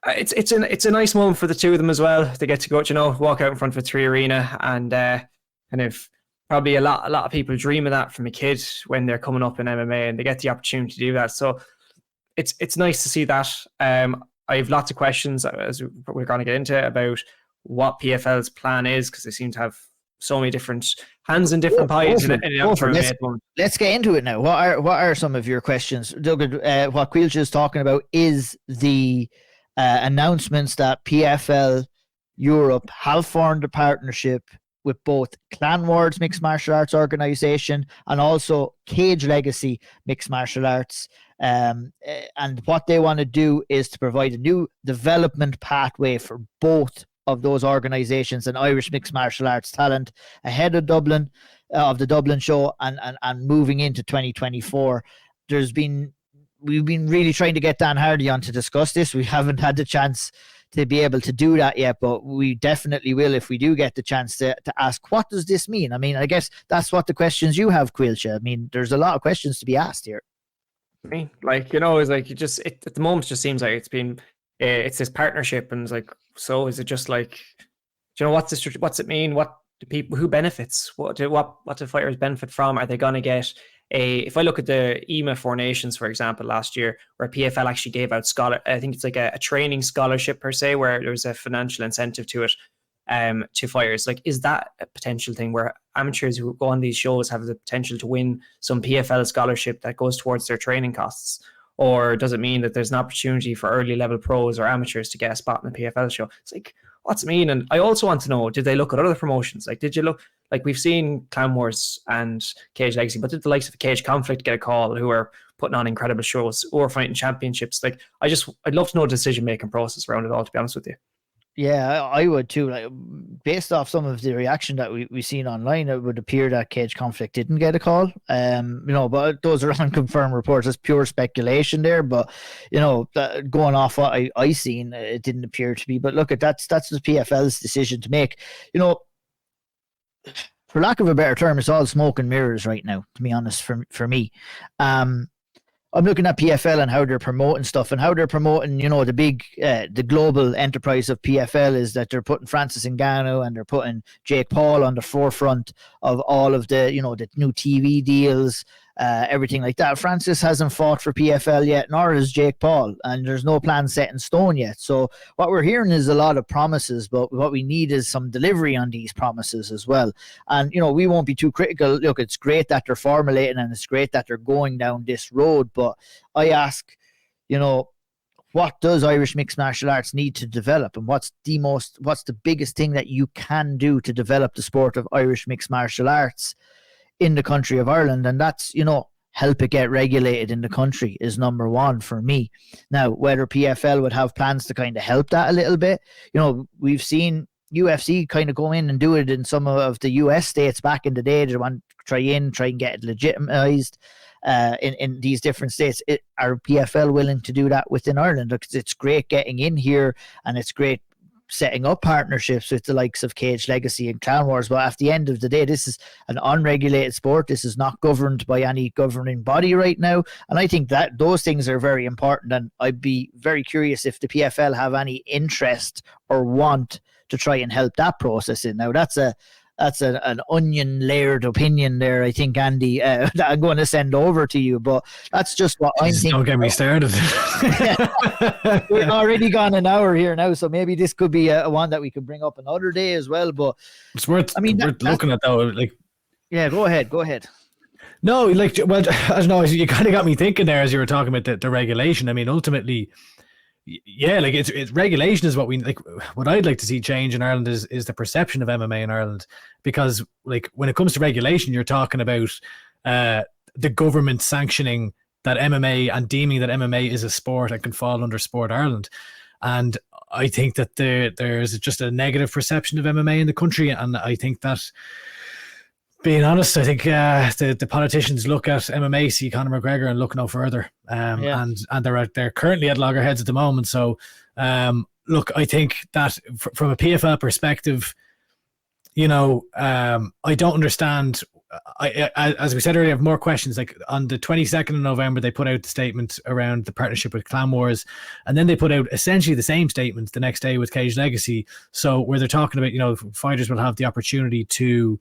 a nice moment for the two of them as well. They get to go, walk out in front of a 3 arena, and kind of probably a lot of people dream of that from a kid when they're coming up in MMA, and they get the opportunity to do that. So it's nice to see that. I have lots of questions, as we're going to get into, about what PFL's plan is, because they seem to have so many different hands in different pies. Let's get into it now. What are some of your questions? Doug, what Caoilte is talking about is the announcements that PFL Europe have formed a partnership with both Clan Wars Mixed Martial Arts Organization and also Cage Legacy Mixed Martial Arts. And what they want to do is to provide a new development pathway for both of those organizations and Irish mixed martial arts talent ahead of Dublin, of the Dublin show, and moving into 2024. We've been really trying to get Dan Hardy on to discuss this. We haven't had the chance to be able to do that yet, but we definitely will if we do get the chance to ask, what does this mean? I mean, I guess that's what the questions you have, Caoilte. I mean, there's a lot of questions to be asked here. Like, it's like at the moment it just seems like it's this partnership, and it's like, so is it just like, what's it mean? What do people, who benefits? What do fighters benefit from? Are they going to get if I look at the EMA Four Nations, for example, last year, where PFL actually gave out I think it's like a training scholarship per se, where there was a financial incentive to it, to fighters. Like, is that a potential thing where amateurs who go on these shows have the potential to win some PFL scholarship that goes towards their training costs? Or does it mean that there's an opportunity for early level pros or amateurs to get a spot in the PFL show? It's like, what's it mean? And I also want to know, did they look at other promotions? Like, did you look, like, we've seen Clan Wars and Cage Legacy, but did the likes of Cage Conflict get a call, who are putting on incredible shows or fighting championships? Like, I'd love to know the decision-making process around it all, to be honest with you. Yeah, I would too. Like, based off some of the reaction that we've seen online, it would appear that Cage Conflict didn't get a call. But those are unconfirmed reports. It's pure speculation there. But going off what I seen, it didn't appear to be. But look, that's the PFL's decision to make. For lack of a better term, it's all smoke and mirrors right now, to be honest, for me. I'm looking at PFL and how they're promoting stuff, and how they're promoting, the big, the global enterprise of PFL is that they're putting Francis Ngannou and they're putting Jake Paul on the forefront of all of the, the new TV deals, everything like that. Francis hasn't fought for PFL yet, nor has Jake Paul, and there's no plan set in stone yet. So what we're hearing is a lot of promises, but what we need is some delivery on these promises as well. And, we won't be too critical. Look, it's great that they're formulating, and it's great that they're going down this road, but I ask, what does Irish mixed martial arts need to develop, and what's the biggest thing that you can do to develop the sport of Irish mixed martial arts in the country of Ireland? And that's, help it get regulated in the country is number one for me. Now, whether PFL would have plans to kind of help that a little bit, we've seen UFC kind of go in and do it in some of the US states back in the day. They want to try and get it legitimized in these different states. Are PFL willing to do that within Ireland? Because it's great getting in here, and it's great setting up partnerships with the likes of Cage Legacy and Clan Wars, but at the end of the day, this is an unregulated sport. This is not governed by any governing body right now, and I think that those things are very important, and I'd be very curious if the PFL have any interest or want to try and help that process in. Now, that's an onion layered opinion there, I think, Andy, that I'm going to send over to you, but that's just what I'm thinking. Don't get me started. We're already gone an hour here now, so maybe this could be a one that we could bring up another day as well. But it's worth looking at, though. Like, yeah, go ahead. No, like, well, I don't know. You kind of got me thinking there as you were talking about the regulation. I mean, ultimately, yeah, like it's regulation is what we like. What I'd like to see change in Ireland is the perception of MMA in Ireland, because like when it comes to regulation, you're talking about the government sanctioning that MMA and deeming that MMA is a sport and can fall under Sport Ireland, and I think that there's just a negative perception of MMA in the country, and I think that, being honest, I think the politicians look at MMA, see Conor McGregor, and look no further. And they're currently at loggerheads at the moment. So, look, I think that from a PFL perspective, I don't understand. As we said earlier, I have more questions. Like on the 22nd of November, they put out the statement around the partnership with Clan Wars, and then they put out essentially the same statement the next day with Cage Legacy. So where they're talking about, fighters will have the opportunity to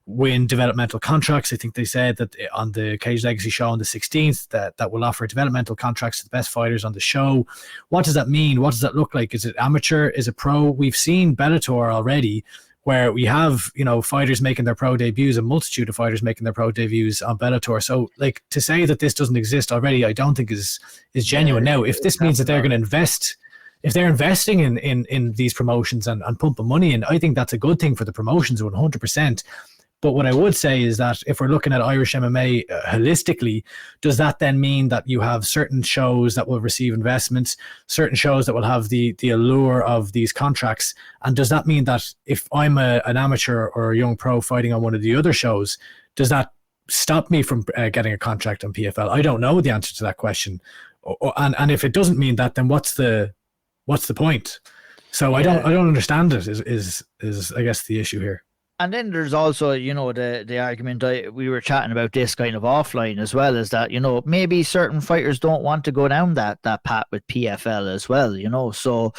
win developmental contracts. I think they said that on the Cage Legacy show on the 16th that will offer developmental contracts to the best fighters on the show. What does that mean? What does that look like? Is it amateur? Is it pro? We've seen Bellator already, where we have, fighters making their pro debuts, a multitude of fighters making their pro debuts on Bellator. So, like, to say that this doesn't exist already, I don't think is genuine. Now, if this means that they're going to invest, if they're investing in these promotions and pumping money in, I think that's a good thing for the promotions, 100%. But what I would say is that if we're looking at Irish MMA holistically, does that then mean that you have certain shows that will receive investments, certain shows that will have the allure of these contracts? And does that mean that if I'm an amateur or a young pro fighting on one of the other shows, does that stop me from getting a contract on PFL? I don't know the answer to that question. And if it doesn't mean that, then what's the point? So yeah. I don't understand it is I guess the issue here. And then there's also, the argument, we were chatting about this kind of offline as well, is that, maybe certain fighters don't want to go down that path with PFL as well, So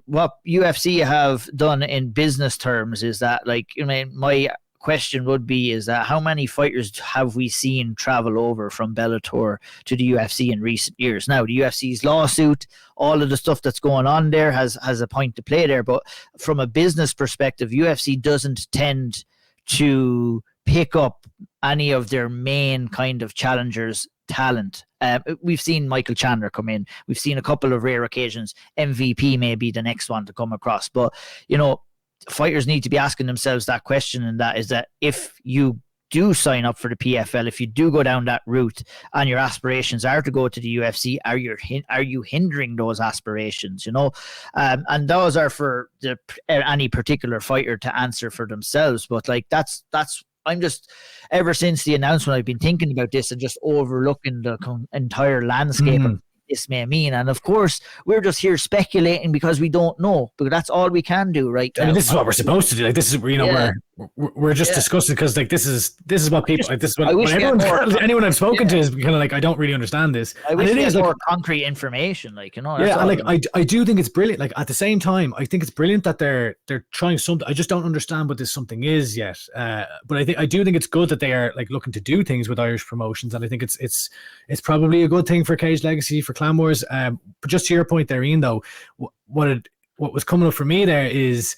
what UFC have done in business terms is that, like, my question would be is that how many fighters have we seen travel over from Bellator to the UFC in recent years? Now, the UFC's lawsuit, all of the stuff that's going on there has a point to play there, but from a business perspective, UFC doesn't tend to pick up any of their main kind of challengers' talent. We've seen Michael Chandler come in. We've seen a couple of rare occasions. MVP may be the next one to come across, but fighters need to be asking themselves that question, and that is that if you do sign up for the PFL, if you do go down that route and your aspirations are to go to the UFC, are you hindering those aspirations, and those are for any particular fighter to answer for themselves. But like that's I'm just, ever since the announcement, I've been thinking about this and just overlooking the entire landscape of this may mean. And of course, we're just here speculating because we don't know, but that's all we can do right now. I mean, this is what we're supposed to do. Like, this is, we're just discussing, because like this is what people, like, this is what anyone I've spoken to is kind of like, I don't really understand this. I wish it is more concrete information, like, and like I do think it's brilliant. Like, at the same time, I think it's brilliant that they're trying something. I just don't understand what this something is yet. But I do think it's good that they are like looking to do things with Irish promotions, and I think it's probably a good thing for Cage Legacy, for Clan Wars. But just to your point there, Ian, though, what was coming up for me there is,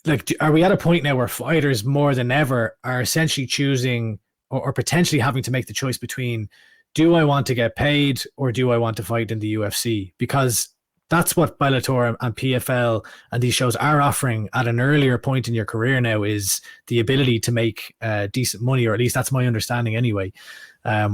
like, are we at a point now where fighters more than ever are essentially choosing or potentially having to make the choice between, do I want to get paid or do I want to fight in the UFC? Because that's what Bellator and PFL and these shows are offering at an earlier point in your career now, is the ability to make decent money, or at least that's my understanding anyway.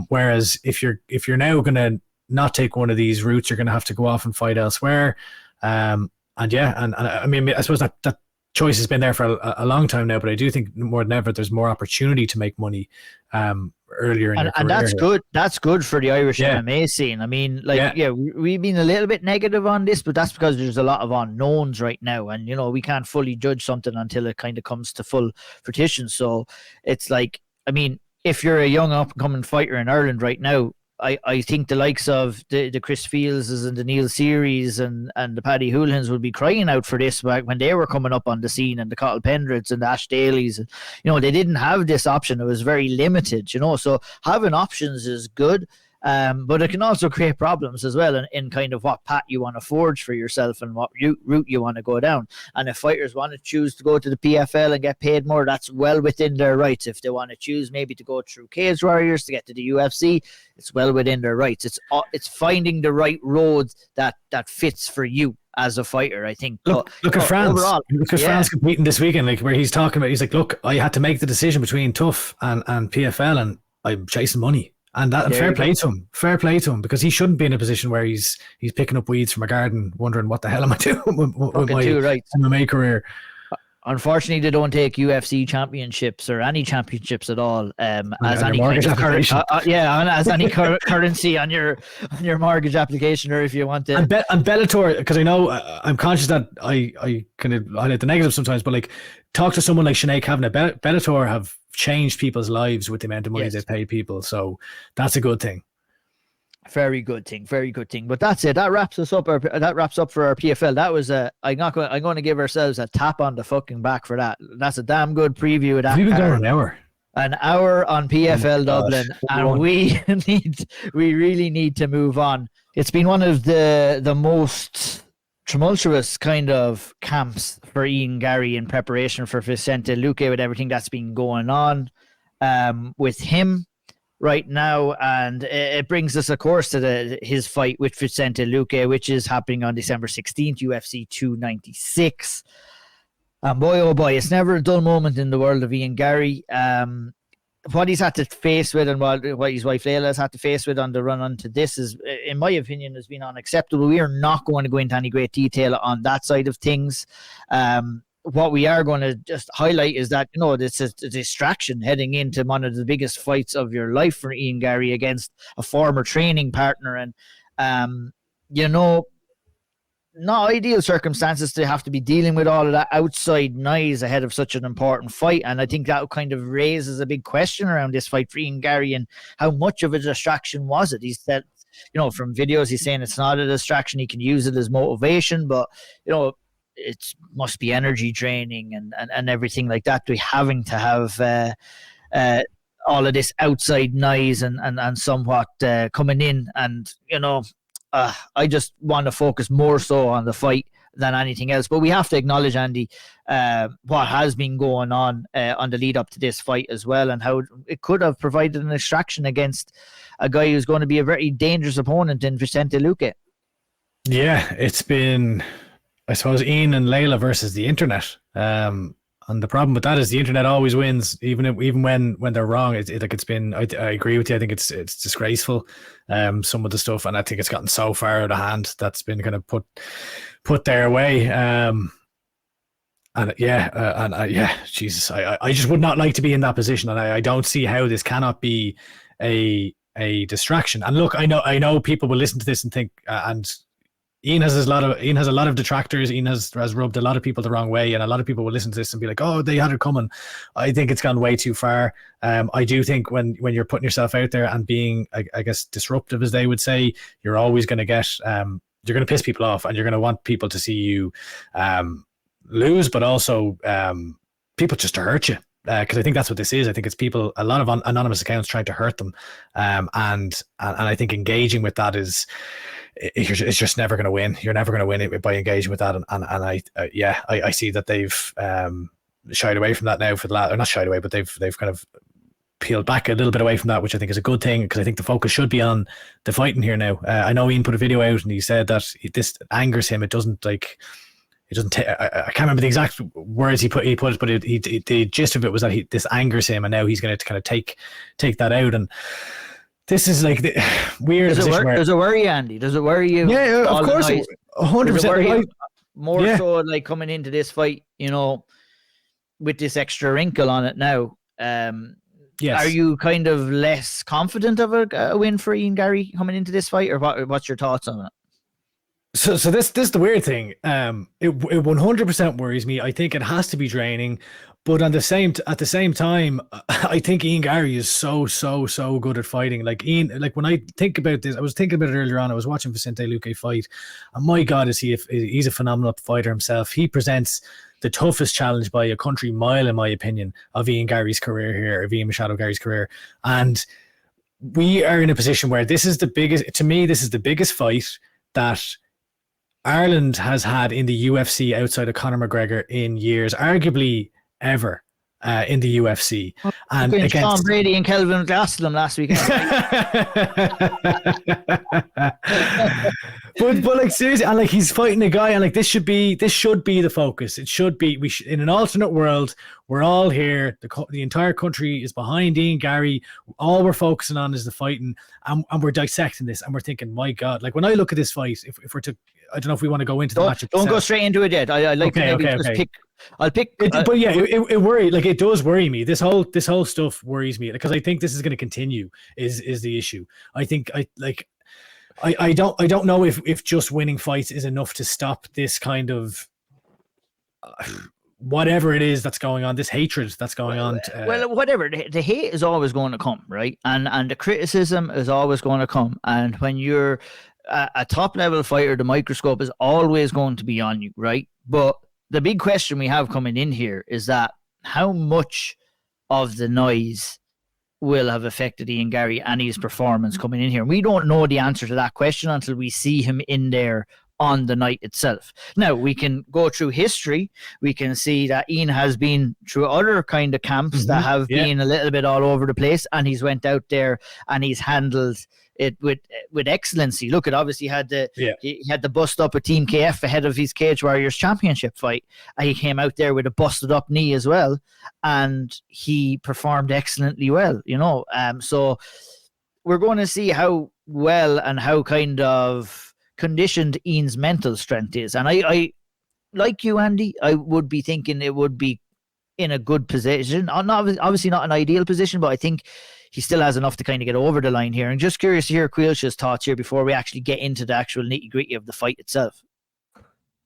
Whereas if you're now going to not take one of these routes, you're going to have to go off and fight elsewhere. And I mean, I suppose that choice has been there for a long time now, but I do think more than ever there's more opportunity to make money earlier in your career. And that's good. That's good for the Irish MMA scene. I mean, like, we've been a little bit negative on this, but that's because there's a lot of unknowns right now, and we can't fully judge something until it kind of comes to full fruition. So it's like, I mean, if you're a young up and coming fighter in Ireland right now, I think the likes of the Chris Fieldses and the Neil Series and the Paddy Houlihan's would be crying out for this back when they were coming up on the scene, and the Cathal Pendreds and the Ash Dailies. They didn't have this option. It was very limited, so having options is good. But it can also create problems as well in kind of what path you want to forge for yourself and what route you want to go down. And if fighters want to choose to go to the PFL and get paid more, that's well within their rights. If they want to choose maybe to go through Cage Warriors to get to the UFC, it's well within their rights. It's finding the right road that fits for you as a fighter, I think. Look at France. France competing this weekend, like, where he's talking about, he's like, look, I had to make the decision between Tough and PFL, and I'm chasing money. And fair play to him, because he shouldn't be in a position where he's picking up weeds from a garden, wondering what the hell am I doing with my MMA career. Unfortunately, they don't take UFC championships or any championships at all as any currency on your mortgage application, or if you want to. And Bellator, because I know I'm conscious that I kind of highlight the negatives sometimes, but like, talk to someone like Sinead Kavanagh. Bellator have changed people's lives with the amount of money they pay people, so that's a good thing. Very good thing. But that's it. That wraps up for our PFL. That was I'm going to give ourselves a tap on the fucking back for that. That's a damn good preview of that. We've been going an hour. An hour on PFL Dublin, and we really need to move on. It's been one of the most tumultuous kind of camps for Ian Garry in preparation for Vicente Luque, with everything that's been going on with him right now, and it brings us, of course, to his fight with Vicente Luque, which is happening on December 16th, UFC 296. And boy, oh boy, it's never a dull moment in the world of Ian Garry. What he's had to face with, and what his wife Layla has had to face with on the run onto this, is, in my opinion, has been unacceptable. We are not going to go into any great detail on that side of things. What we are going to just highlight is that, this is a distraction heading into one of the biggest fights of your life for Ian Garry against a former training partner. And, not ideal circumstances to have to be dealing with all of that outside noise ahead of such an important fight. And I think that kind of raises a big question around this fight for Ian Garry, and how much of a distraction was it? He said, from videos, he's saying it's not a distraction. He can use it as motivation, but, it must be energy draining and everything like that. We're having to have all of this outside noise and somewhat coming in. And, I just want to focus more so on the fight than anything else. But we have to acknowledge, Andy, what has been going on the lead up to this fight as well, and how it could have provided an distraction against a guy who's going to be a very dangerous opponent in Vicente Luque. Yeah, it's been, I suppose, Ian and Layla versus the internet. And the problem with that is the internet always wins, even when they're wrong. It's been. I agree with you. I think it's disgraceful. Some of the stuff, and I think it's gotten so far out of hand that's been kind of put their way. Jesus, I just would not like to be in that position, and I don't see how this cannot be a distraction. And look, I know people will listen to this and think, and Ian has a lot of detractors. Ian has rubbed a lot of people the wrong way, and a lot of people will listen to this and be like, "Oh, they had it coming." I think it's gone way too far. I do think when you're putting yourself out there and being, I guess, disruptive, as they would say, you're always going to get, you're going to piss people off, and you're going to want people to see you lose, but also people just to hurt you. Because I think that's what this is. I think it's people, a lot of anonymous accounts trying to hurt them, and I think engaging with that is. It's just never going to win. You're never going to win it by engaging with that. And I see that they've shied away from that now for the last, or not shied away, but they've kind of peeled back a little bit away from that, which I think is a good thing, because I think the focus should be on the fighting here now. I know Ian put a video out and he said that this angers him. I can't remember the exact words he put it, but the gist of it was that this angers him, and now he's going to kind of take that out. And this is like the weird. Does it worry, Andy? Does it worry you? Yeah, of course, 100%. More so, like coming into this fight, with this extra wrinkle on it now. Yes. Are you kind of less confident of a win for Ian Garry coming into this fight, or what's your thoughts on it? So this is the weird thing. It 100% worries me. I think it has to be draining. But at the same time, I think Ian Garry is so good at fighting. Like Ian, like when I think about this, I was thinking about it earlier on. I was watching Vicente Luque fight, and my God, he's a phenomenal fighter himself. He presents the toughest challenge by a country mile, in my opinion, of Ian Garry's career here, of Ian Machado Garry's career. And we are in a position where this is the biggest fight that Ireland has had in the UFC outside of Conor McGregor in years, arguably ever in the UFC. And against Tom Brady and Kelvin Gastelum last weekend. but like seriously, and like he's fighting a guy, and like this should be the focus. It should be. In an alternate world, we're all here. The entire country is behind Ian Garry. All we're focusing on is the fighting, and we're dissecting this, and we're thinking, my God, like when I look at this fight, if we're to, I don't know if we want to go into the match. Don't go straight into it yet. I like to maybe just pick. I'll pick. But yeah, it worries. Like it does worry me. This whole stuff worries me, because I think this is going to continue. Is the issue? I think I don't know if just winning fights is enough to stop this kind of whatever it is that's going on. This hatred that's going on. Whatever the hate is always going to come, right? And the criticism is always going to come. And when you're a top level fighter, the microscope is always going to be on you, right? But the big question we have coming in here is that how much of the noise will have affected Ian Garry and his performance coming in here? We don't know the answer to that question until we see him in there on the night itself. Now, we can go through history. We can see that Ian has been through other kind of camps that have been a little bit all over the place, and he's went out there and he's handled it with excellency. Look, it obviously he had the bust up of Team KF ahead of his Cage Warriors championship fight. He came out there with a busted up knee as well, and he performed excellently well, so we're going to see how well and how kind of conditioned Ian's mental strength is. And I like you, Andy, I would be thinking it would be in a good position. Obviously not an ideal position, but I think he still has enough to kind of get over the line here. And just curious to hear Caoilte's thoughts here before we actually get into the actual nitty-gritty of the fight itself.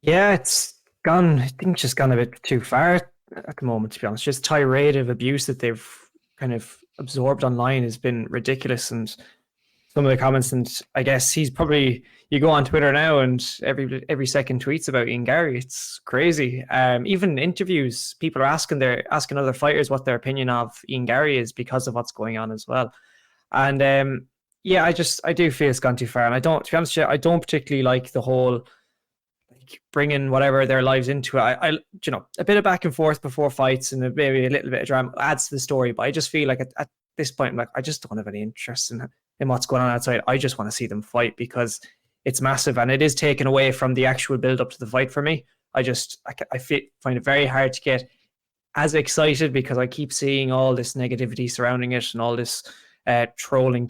Yeah, it's gone. I think just gone a bit too far at the moment, to be honest. Just tirade of abuse that they've kind of absorbed online has been ridiculous, and some of the comments, and I guess he's probably, you go on Twitter now and every second tweets about Ian Garry. It's crazy. Even interviews, people are asking other fighters what their opinion of Ian Garry is because of what's going on as well. And yeah, I do feel it's gone too far, and I don't, to be honest with you, I don't particularly like the whole like bringing whatever their lives into it. You know, a bit of back and forth before fights and maybe a little bit of drama adds to the story, but I just feel like at this point, I'm like, I just don't have any interest in what's going on outside. I just want to see them fight because it's massive, and it is taken away from the actual build up to the fight for me. I find it very hard to get as excited because I keep seeing all this negativity surrounding it and all this trolling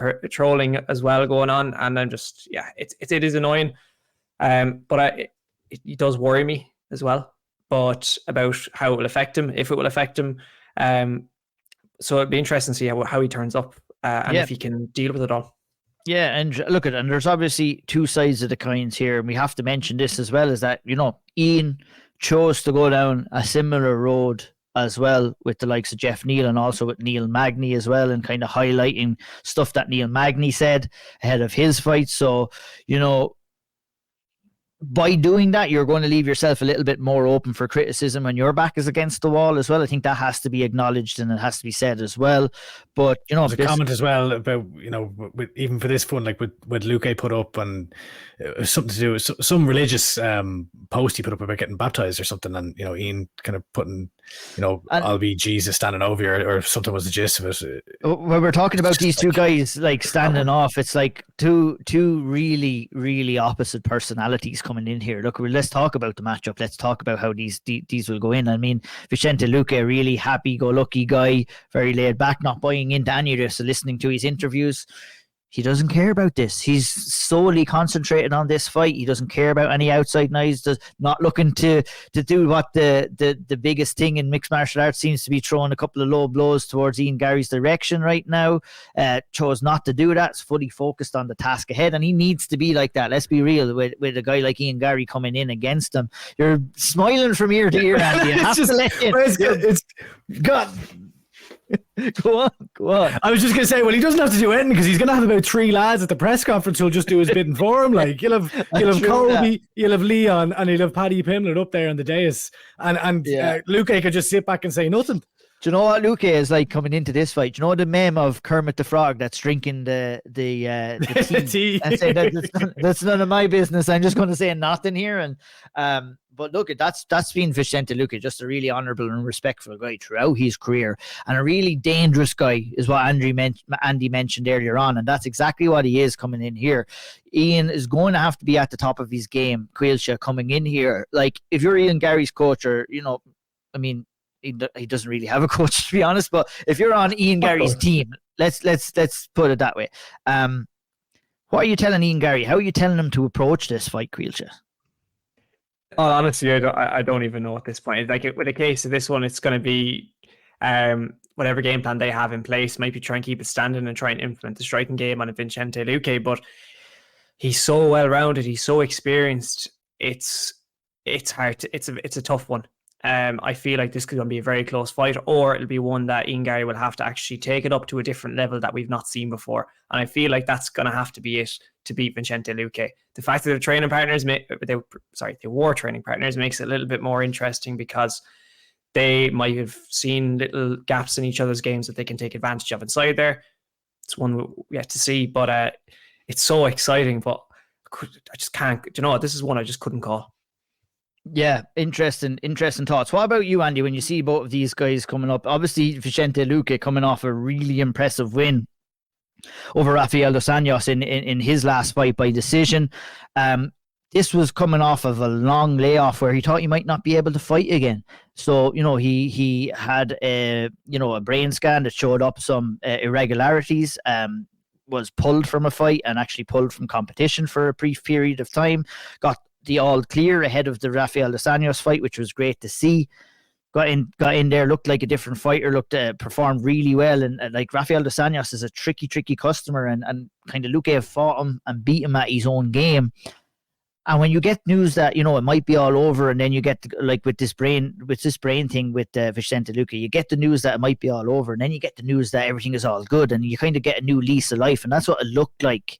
as well going on, and I'm just, yeah, it is annoying, but it does worry me as well, but about how it will affect him, if it will affect him. So it'd be interesting to see how he turns up and if he can deal with it all. Yeah, and look at, and there's obviously two sides of the coins here, and we have to mention this as well, is that, you know, Ian chose to go down a similar road as well with the likes of Jeff Neal and also with Neil Magny as well, and kind of highlighting stuff that Neil Magny said ahead of his fight. So, you know, by doing that, you're going to leave yourself a little bit more open for criticism when your back is against the wall as well. I think that has to be acknowledged and it has to be said as well. But, you know, there's a comment as well about, you know, even for this one, like with Luque put up, and something to do with some religious post he put up about getting baptized or something, and, you know, Ian kind of putting, you know, I'll be Jesus standing over you, or something was the gist of it. When we're talking about these two guys like standing off, it's like two really, really opposite personalities coming in here. Look, let's talk about the matchup. Let's talk about how these will go in. I mean, Vicente Luque, a really happy-go-lucky guy, very laid back, not buying into any of this, listening to his interviews. He doesn't care about this. He's solely concentrated on this fight. He doesn't care about any outside noise. Not looking to do what the biggest thing in mixed martial arts seems to be, throwing a couple of low blows towards Ian Garry's direction right now. Chose not to do that. It's fully focused on the task ahead, and he needs to be like that. Let's be real. With a guy like Ian Garry coming in against him, you're smiling from ear to ear, Andy. You have to let it. God. Go on. I was just going to say, well, he doesn't have to do anything because he's going to have about 3 lads at the press conference who'll just do his bidding for him. Like, you'll have Colby, you'll have Leon, and you'll have Paddy Pimblett up there on the dais. And Luque could just sit back and say nothing. Do you know what Luque is like coming into this fight? Do you know the meme of Kermit the Frog that's drinking the tea and saying that's none of my business. I'm just going to say nothing here. And but look, that's been Vicente Luque, just a really honourable and respectful guy throughout his career, and a really dangerous guy is what Andy mentioned earlier on, and that's exactly what he is coming in here. Ian is going to have to be at the top of his game. Caoilte coming in here, like if you're Ian Garry's coach, or, you know, I mean, he doesn't really have a coach, to be honest, but if you're on Ian Garry's team, let's put it that way. What are you telling Ian Garry? How are you telling him to approach this fight, Caoilte? Oh, honestly, I don't even know at this point. Like, with a case of this one, it's going to be whatever game plan they have in place. Maybe try and keep it standing and try and implement the striking game on a Vicente Luque, but he's so well rounded. He's so experienced. It's hard. It's a tough one. I feel like this could be a very close fight, or it'll be one that Ian Garry will have to actually take it up to a different level that we've not seen before. And I feel like that's going to have to be it to beat Vicente Luque. The fact that they're training partners, they were training partners, makes it a little bit more interesting because they might have seen little gaps in each other's games that they can take advantage of inside there. It's one we have to see, but it's so exciting. But I just can't. Do you know what? This is one I just couldn't call. Yeah, interesting thoughts. What about you, Andy, when you see both of these guys coming up? Obviously, Vicente Luque coming off a really impressive win over Rafael dos Anjos in his last fight by decision. This was coming off of a long layoff where he thought he might not be able to fight again. So, you know, he had a brain scan that showed up some irregularities, was pulled from a fight and actually pulled from competition for a brief period of time. Got the all clear ahead of the Rafael dos Anjos fight, which was great to see. Got in there, looked like a different fighter, performed really well, and like Rafael dos Anjos is a tricky customer, and kind of Luque have fought him and beat him at his own game. And when you get news that, you know, it might be all over, and then you get like with this brain thing with Vicente Luque, you get the news that it might be all over, and then you get the news that everything is all good, and you kind of get a new lease of life. And that's what it looked like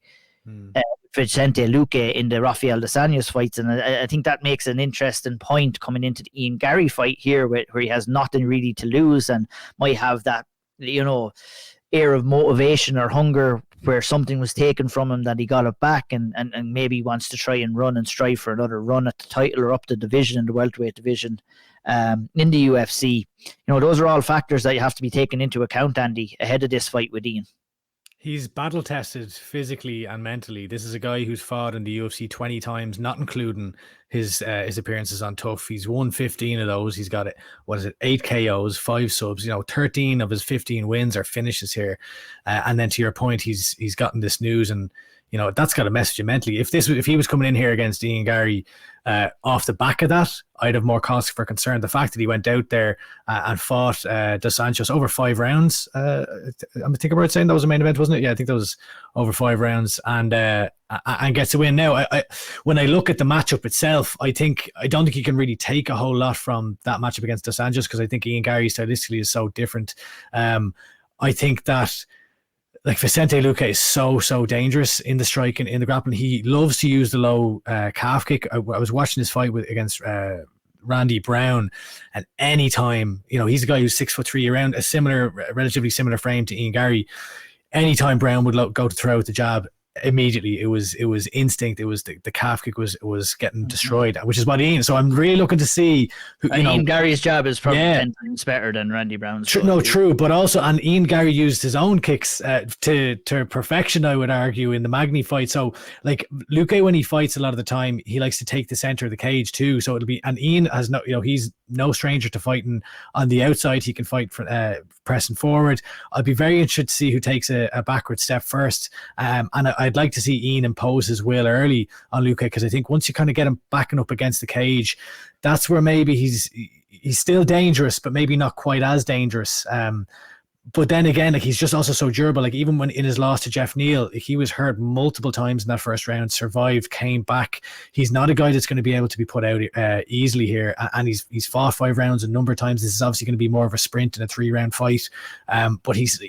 Vicente Luque in the Rafael dos Anjos fights. And I think that makes an interesting point coming into the Ian Garry fight here, where he has nothing really to lose and might have that, you know, air of motivation or hunger where something was taken from him that he got it back, and maybe wants to try and run and strive for another run at the title or up the division in the welterweight division in the UFC. You know, those are all factors that you have to be taken into account, Andy, ahead of this fight with Ian. He's battle tested physically and mentally. This is a guy who's fought in the UFC 20 times, not including his appearances on Tough. He's won 15 of those. He's got 8 KOs, 5 subs. You know, 13 of his 15 wins are finishes here. And then to your point, he's gotten this news, and you know that's got a message mentally. If he was coming in here against Ian Garry off the back of that, I'd have more cause for concern. The fact that he went out there and fought Dos Anjos over 5 rounds. I think I'm right saying that was the main event, wasn't it? Yeah, I think that was over 5 rounds, and gets a win. Now, when I look at the matchup itself, I don't think you can really take a whole lot from that matchup against Dos Anjos, because I think Ian Garry stylistically is so different. I think that, like, Vicente Luque is so dangerous in the striking, in the grappling. He loves to use the low calf kick. I was watching his fight against Randy Brown, and anytime, you know, he's a guy who's 6'3", around a relatively similar frame to Ian Garry. Anytime Brown would go to throw out the jab, immediately it was instinct. It was the calf kick was getting destroyed, which is what Ian. So I'm really looking to see who, Ian Garry's jab is probably 10 times better than Randy Brown's. True, but also, and Ian Garry used his own kicks to perfection, I would argue, in the Magny fight. So like Luque, when he fights, a lot of the time he likes to take the center of the cage too. So it'll be, and Ian has no, you know, he's no stranger to fighting on the outside. He can fight for pressing forward. I'd be very interested to see who takes a backward step first, and I'd like to see Ian impose his will early on Luque, because I think once you kind of get him backing up against the cage, that's where maybe he's still dangerous, but maybe not quite as dangerous. But then again, like, he's just also so durable. Like, even when in his loss to Jeff Neal, he was hurt multiple times in that first round, survived, came back. He's not a guy that's going to be able to be put out easily here. And he's fought 5 rounds a number of times. This is obviously going to be more of a sprint in a 3-round fight. But he's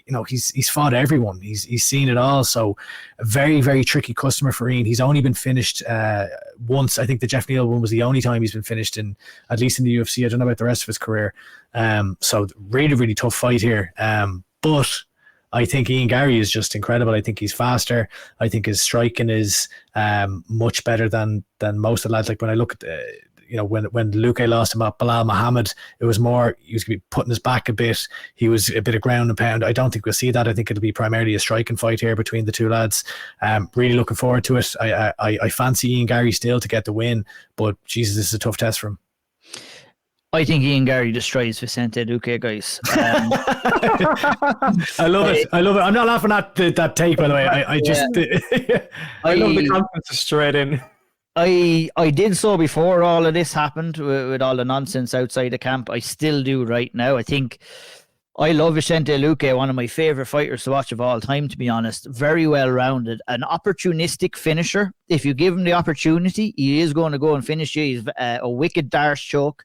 fought everyone. He's seen it all. So a very, very tricky customer for Ian. He's only been finished once. I think the Jeff Neal one was the only time he's been finished in, at least in the UFC. I don't know about the rest of his career. So really, really tough fight here. But I think Ian Garry is just incredible. I think he's faster. I think his striking is much better than most of the lads. Like, when I look at when Luque lost him at Bilal Muhammad, it was more, he was going to be putting his back a bit. He was a bit of ground and pound. I don't think we'll see that. I think it'll be primarily a striking fight here between the two lads. Really looking forward to it. I fancy Ian Garry still to get the win, but Jesus, this is a tough test for him. I think Ian Garry destroys Vicente Luque, guys. I love it. I'm not laughing at that take, by the way. I just I love the confidence straight in. I did so before all of this happened with all the nonsense outside the camp. I still do right now. I love Vicente Luque, one of my favorite fighters to watch of all time, to be honest. Very well rounded, an opportunistic finisher. If you give him the opportunity, he is going to go and finish you. He's a wicked Darce choke,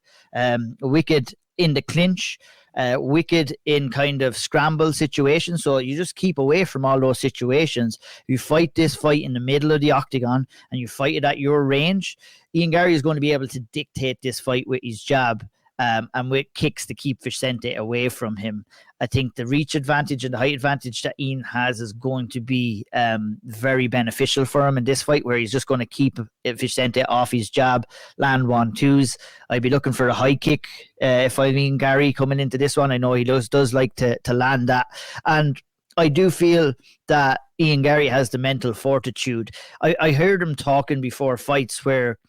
wicked in the clinch, wicked in kind of scramble situations. So you just keep away from all those situations. You fight this fight in the middle of the octagon and you fight it at your range. Ian Garry is going to be able to dictate this fight with his jab. And with kicks to keep Vicente away from him. I think the reach advantage and the height advantage that Ian has is going to be very beneficial for him in this fight, where he's just going to keep Vicente off his jab, land 1-2s. I'd be looking for a high kick if I'm Ian Garry coming into this one. I know he does like to land that. And I do feel that Ian Garry has the mental fortitude. I heard him talking before fights where,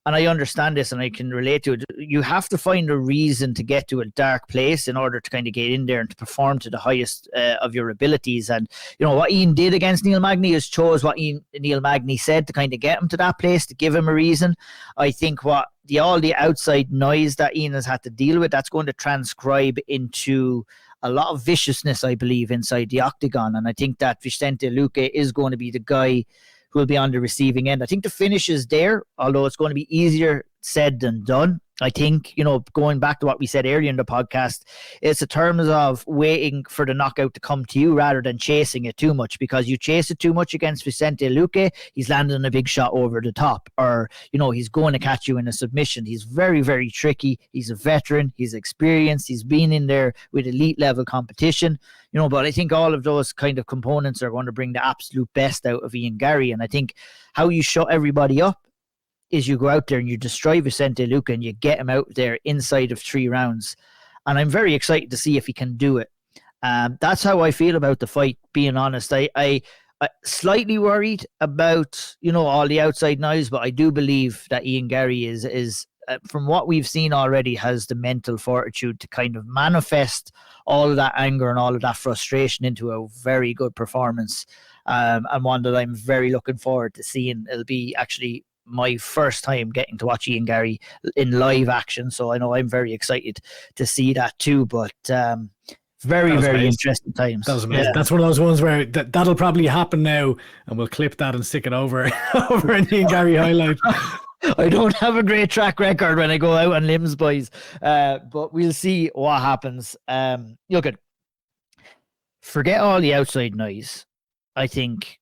and I understand this and I can relate to it, you have to find a reason to get to a dark place in order to kind of get in there and to perform to the highest of your abilities. And, you know, what Ian did against Neil Magny is chose what Neil Magny said to kind of get him to that place, to give him a reason. I think all the outside noise that Ian has had to deal with, that's going to transcribe into a lot of viciousness, I believe, inside the octagon. And I think that Vicente Luque is going to be the guy who will be on the receiving end. I think the finish is there, although it's going to be easier said than done. I think, going back to what we said earlier in the podcast, it's in terms of waiting for the knockout to come to you rather than chasing it too much, because you chase it too much against Vicente Luque, he's landing a big shot over the top, or, he's going to catch you in a submission. He's very, very tricky. He's a veteran. He's experienced. He's been in there with elite level competition, but I think all of those kind of components are going to bring the absolute best out of Ian Garry. And I think how you shut everybody up is you go out there and you destroy Vicente Luque and you get him out there inside of 3 rounds. And I'm very excited to see if he can do it. That's how I feel about the fight, being honest. I slightly worried about, all the outside noise, but I do believe that Ian Garry is from what we've seen already, has the mental fortitude to kind of manifest all of that anger and all of that frustration into a very good performance. And one that I'm very looking forward to seeing. It'll be actually my first time getting to watch Ian Garry in live action, so I know I'm very excited to see that too. But very interesting times. That was amazing. That's one of those ones where that'll probably happen now, and we'll clip that and stick it over an Ian Garry highlight. I don't have a great track record when I go out on limbs, boys, but we'll see what happens. Look, forget all the outside noise. I think,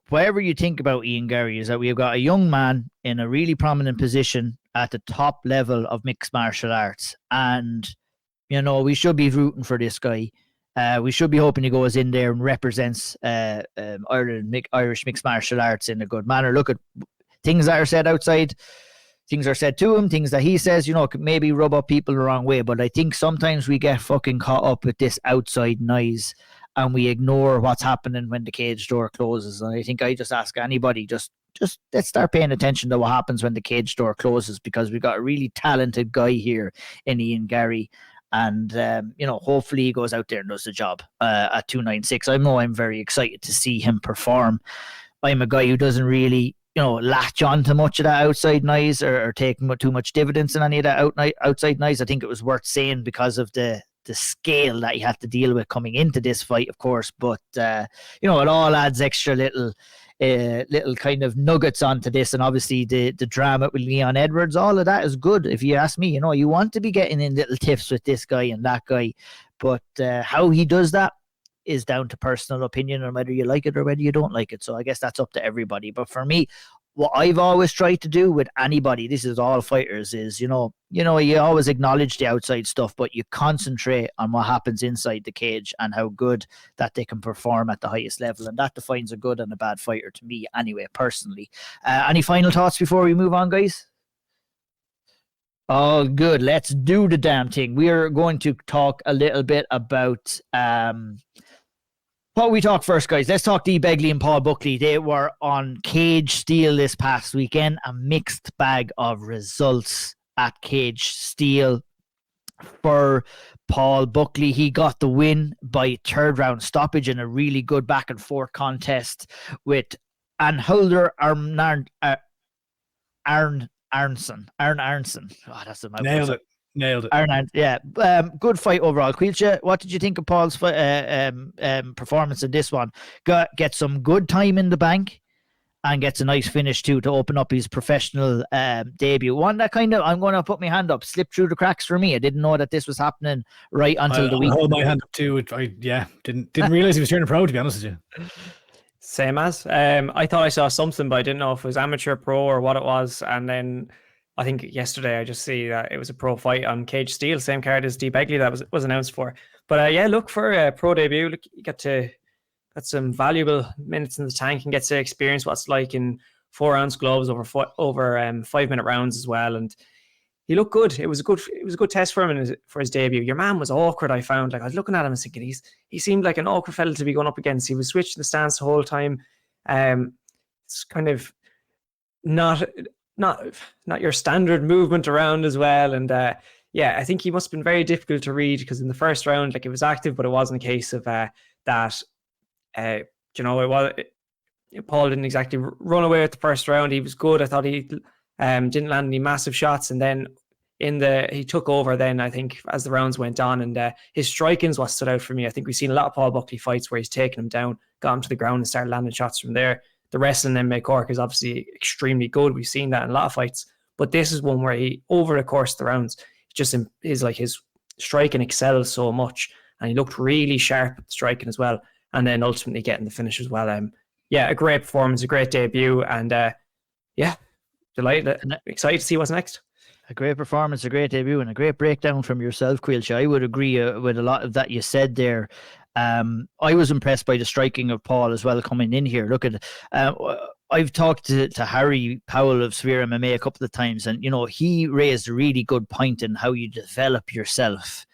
whatever you think about Ian Garry, is that we've got a young man in a really prominent position at the top level of mixed martial arts. And, we should be rooting for this guy. We should be hoping he goes in there and represents Irish mixed martial arts in a good manner. Look at things that are said outside, things are said to him, things that he says, could maybe rub up people the wrong way. But I think sometimes we get fucking caught up with this outside noise, and we ignore what's happening when the cage door closes. And I think I just ask anybody, just let's start paying attention to what happens when the cage door closes, because we've got a really talented guy here in Ian Garry. And, hopefully he goes out there and does the job at 296. I know I'm very excited to see him perform. I'm a guy who doesn't really, latch on to much of that outside noise or take too much dividends in any of that outside noise. I think it was worth saying because of the scale that he had to deal with coming into this fight, of course, but it all adds extra little kind of nuggets onto this. And obviously the drama with Leon Edwards, all of that is good. If you ask me, you want to be getting in little tiffs with this guy and that guy, but how he does that is down to personal opinion, and whether you like it or whether you don't like it. So I guess that's up to everybody. But for me, what I've always tried to do with anybody, this is all fighters, is, you always acknowledge the outside stuff, but you concentrate on what happens inside the cage and how good that they can perform at the highest level. And that defines a good and a bad fighter to me anyway, personally. Any final thoughts before we move on, guys? Oh, good. Let's do the damn thing. We are going to talk a little bit about... What we talk first, guys? Let's talk Dee Begley and Paul Buckley. They were on Cage Steel this past weekend. A mixed bag of results at Cage Steel for Paul Buckley. He got the win by 3rd round stoppage in a really good back and forth contest with Anhulder Arnson. Oh, that's a mouthful. Nailed it. Yeah. Good fight overall. Caoilte, what did you think of Paul's performance in this one? Get some good time in the bank and gets a nice finish too to open up his professional debut. One that kind of, I'm going to put my hand up, slipped through the cracks for me. I didn't know that this was happening right until the week. I hold my hand up too. Didn't realize he was turning pro, to be honest with you. Same as. I thought I saw something, but I didn't know if it was amateur, pro, or what it was. And then I think yesterday I just see that it was a pro fight on Cage Steel, same card as Dee Begley that was announced for. But look for a pro debut. Look, you got some valuable minutes in the tank and get to experience what it's like in 4-ounce gloves over 5-minute rounds as well. And he looked good. It was a good test for him for his debut. Your man was awkward. I found, I was looking at him and thinking he seemed like an awkward fella to be going up against. He was switching the stance the whole time. It's kind of not your standard movement around as well. And I think he must have been very difficult to read, because in the first round, it was active, but it wasn't a case of that. Paul didn't exactly run away with the first round. He was good. I thought he didn't land any massive shots, and then he took over then, I think, as the rounds went on, and his striking's what stood out for me. I think we've seen a lot of Paul Buckley fights where he's taken him down, got him to the ground and started landing shots from there. the wrestling in MMA Cork is obviously extremely good. We've seen that in a lot of fights, but this is one where he, over the course of the rounds, just is like his striking excels so much, and he looked really sharp at striking as well, and then ultimately getting the finish as well. A great performance, a great debut, and delighted, excited to see what's next. A great performance, a great debut, and a great breakdown from yourself, Caoilte. I would agree with a lot of that you said there. I was impressed by the striking of Paul as well coming in here. Look at I've talked to Harry Powell of SevereMMA a couple of times, and he raised a really good point in how you develop yourself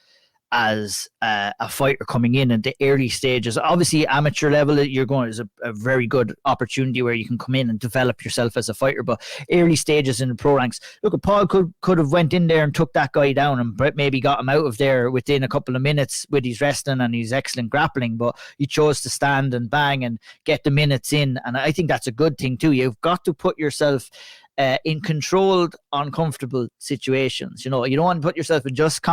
as a fighter coming in the early stages. Obviously, amateur level, is a very good opportunity where you can come in and develop yourself as a fighter. But early stages in the pro ranks, look, Paul could have went in there and took that guy down and maybe got him out of there within a couple of minutes with his wrestling and his excellent grappling. But he chose to stand and bang and get the minutes in, and I think that's a good thing too. You've got to put yourself in controlled, uncomfortable situations. You don't want to put yourself in just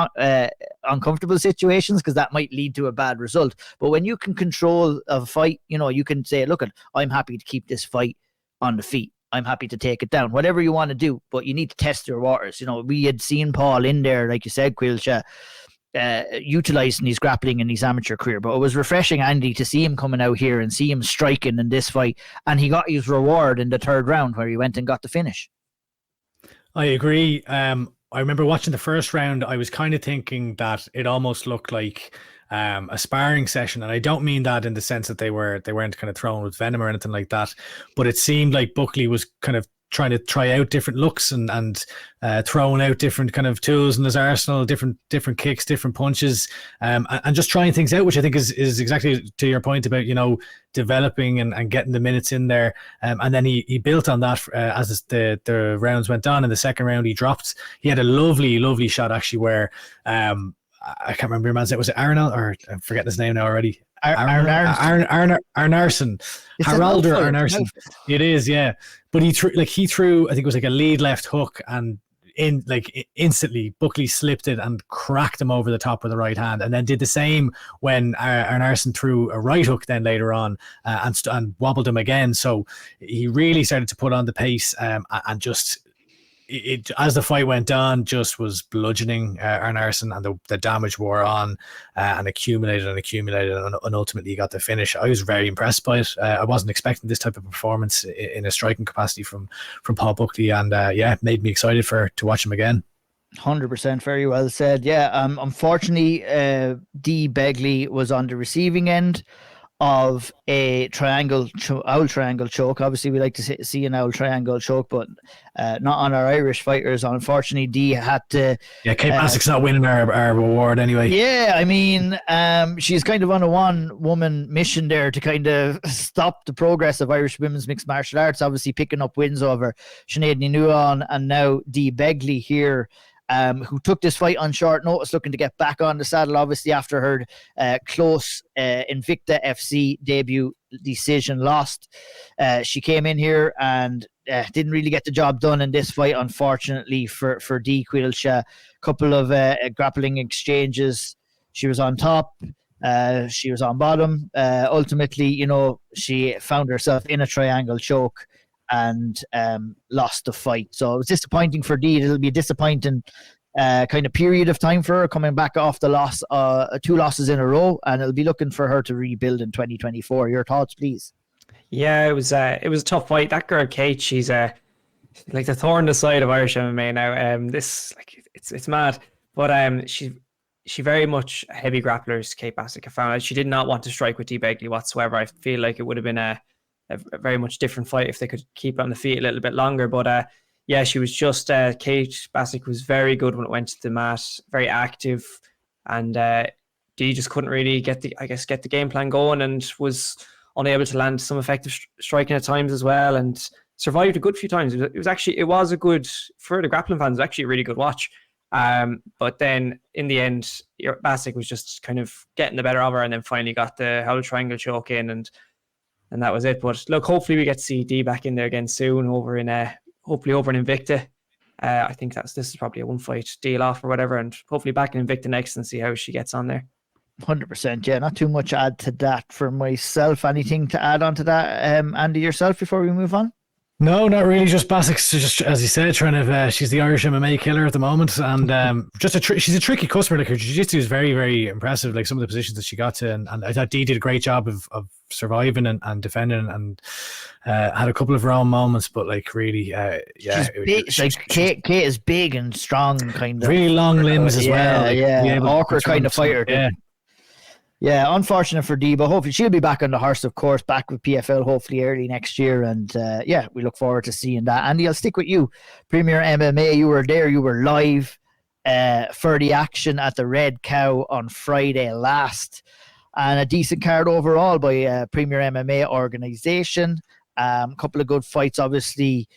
uncomfortable situations, because that might lead to a bad result. But when you can control a fight, you can say, look, I'm happy to keep this fight on the feet. I'm happy to take it down. Whatever you want to do, but you need to test your waters. We had seen Paul in there, like you said, Caoilte, utilising his grappling in his amateur career, but it was refreshing, Andy, to see him coming out here and see him striking in this fight, and he got his reward in the third round where he went and got the finish. I agree. I remember watching the first round, I was kind of thinking that it almost looked like a sparring session, and I don't mean that in the sense that they weren't kind of thrown with venom or anything like that, but it seemed like Buckley was kind of trying to try out different looks and throwing out different kind of tools in his arsenal, different kicks, different punches, and just trying things out, which I think is exactly to your point about, developing and getting the minutes in there. And then he built on that as the rounds went on. In the second round, he had a lovely shot actually where, I can't remember your man's name. Was it Arnold, or I'm forgetting his name now already? Arnarsson. Haraldur Arnarsson. It is, yeah. But he threw, I think it was like a lead left hook, and instantly Buckley slipped it and cracked him over the top with the right hand, and then did the same when Arnarsson threw a right hook then later on, and wobbled him again. So he really started to put on the pace, and just it as the fight went on, just was bludgeoning Arnarsson, and the damage wore on and accumulated, and ultimately he got the finish. I was very impressed by it. I wasn't expecting this type of performance in a striking capacity from Paul Buckley, and made me excited to watch him again. 100%, very well said. Unfortunately, Dee Begley was on the receiving end of a Auld Triangle choke. Obviously, we like to see an Auld Triangle choke, but not on our Irish fighters. Unfortunately, Dee had to... Yeah, Kate Bassick's not winning our reward anyway. Yeah, I mean, she's kind of on a one-woman mission there to kind of stop the progress of Irish women's mixed martial arts, obviously picking up wins over Sinead Ninuan and now Dee Begley here, who took this fight on short notice, looking to get back on the saddle, obviously, after her close Invicta FC debut decision lost. She came in here and didn't really get the job done in this fight, unfortunately, for Dee Caoilte. Couple of grappling exchanges. She was on top. She was on bottom. Ultimately, she found herself in a triangle choke and lost the fight. So it was disappointing for Dee. It'll be a disappointing kind of period of time for her, coming back off the loss, 2 losses in a row, and it'll be looking for her to rebuild in 2024. Your thoughts, please? Yeah, it was a tough fight. That girl Kate, she's like the thorn in the side of Irish MMA now. This it's mad, but she very much a heavy grapplers. Kate Bassick, I found out she did not want to strike with Dee Begley whatsoever. I feel like it would have been a very much different fight if they could keep it on the feet a little bit longer. But she was just Kate Bassick was very good when it went to the mat, very active, and Dee just couldn't really get the game plan going, and was unable to land some effective striking at times as well, and survived a good few times. It was a good, for the grappling fans, it was actually a really good watch. But then in the end, Bassick was just kind of getting the better of her, and then finally got the Auld Triangle choke in, and that was it. But look, hopefully we get to see Dee back in there again soon, hopefully over in Invicta. I think this is probably a one fight deal off or whatever, and hopefully back in Invicta next and see how she gets on there. 100%. Yeah, not too much to add to that for myself. Anything to add on to that, Andy, yourself, before we move on? No, not really. Just basics. Just as you said, trying to. She's the Irish MMA killer at the moment, and she's a tricky customer. Like her jiu-jitsu is very, very impressive. Like some of the positions that she got to, and I thought Dee did a great job of surviving and defending, and had a couple of her own moments. But like really, yeah, Kate is big and strong, kind of really long limbs as well. Like, yeah, awkward kind of fighter. Yeah. Yeah, unfortunate for Dee, but hopefully she'll be back on the horse, of course, back with PFL hopefully early next year. And yeah, we look forward to seeing that. Andy, I'll stick with you. Premier MMA, you were there, you were live for the action at the Red Cow on Friday last. And a decent card overall by Premier MMA organization. A couple of good fights, obviously.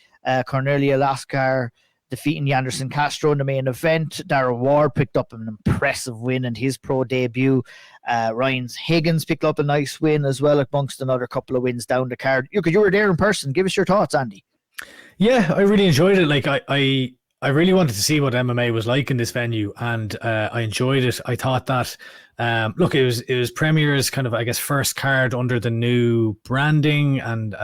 Cornelia Lascar defeating Yanderson Castro in the main event. Darrell Ward picked up an impressive win in his pro debut. Ryan Higgins picked up a nice win as well, amongst another couple of wins down the card. You were there in person. Give us your thoughts, Andy. Yeah, I really enjoyed it. Like I really wanted to see what MMA was like in this venue, and I enjoyed it. I thought that look, it was Premier's kind of, I guess, first card under the new branding, and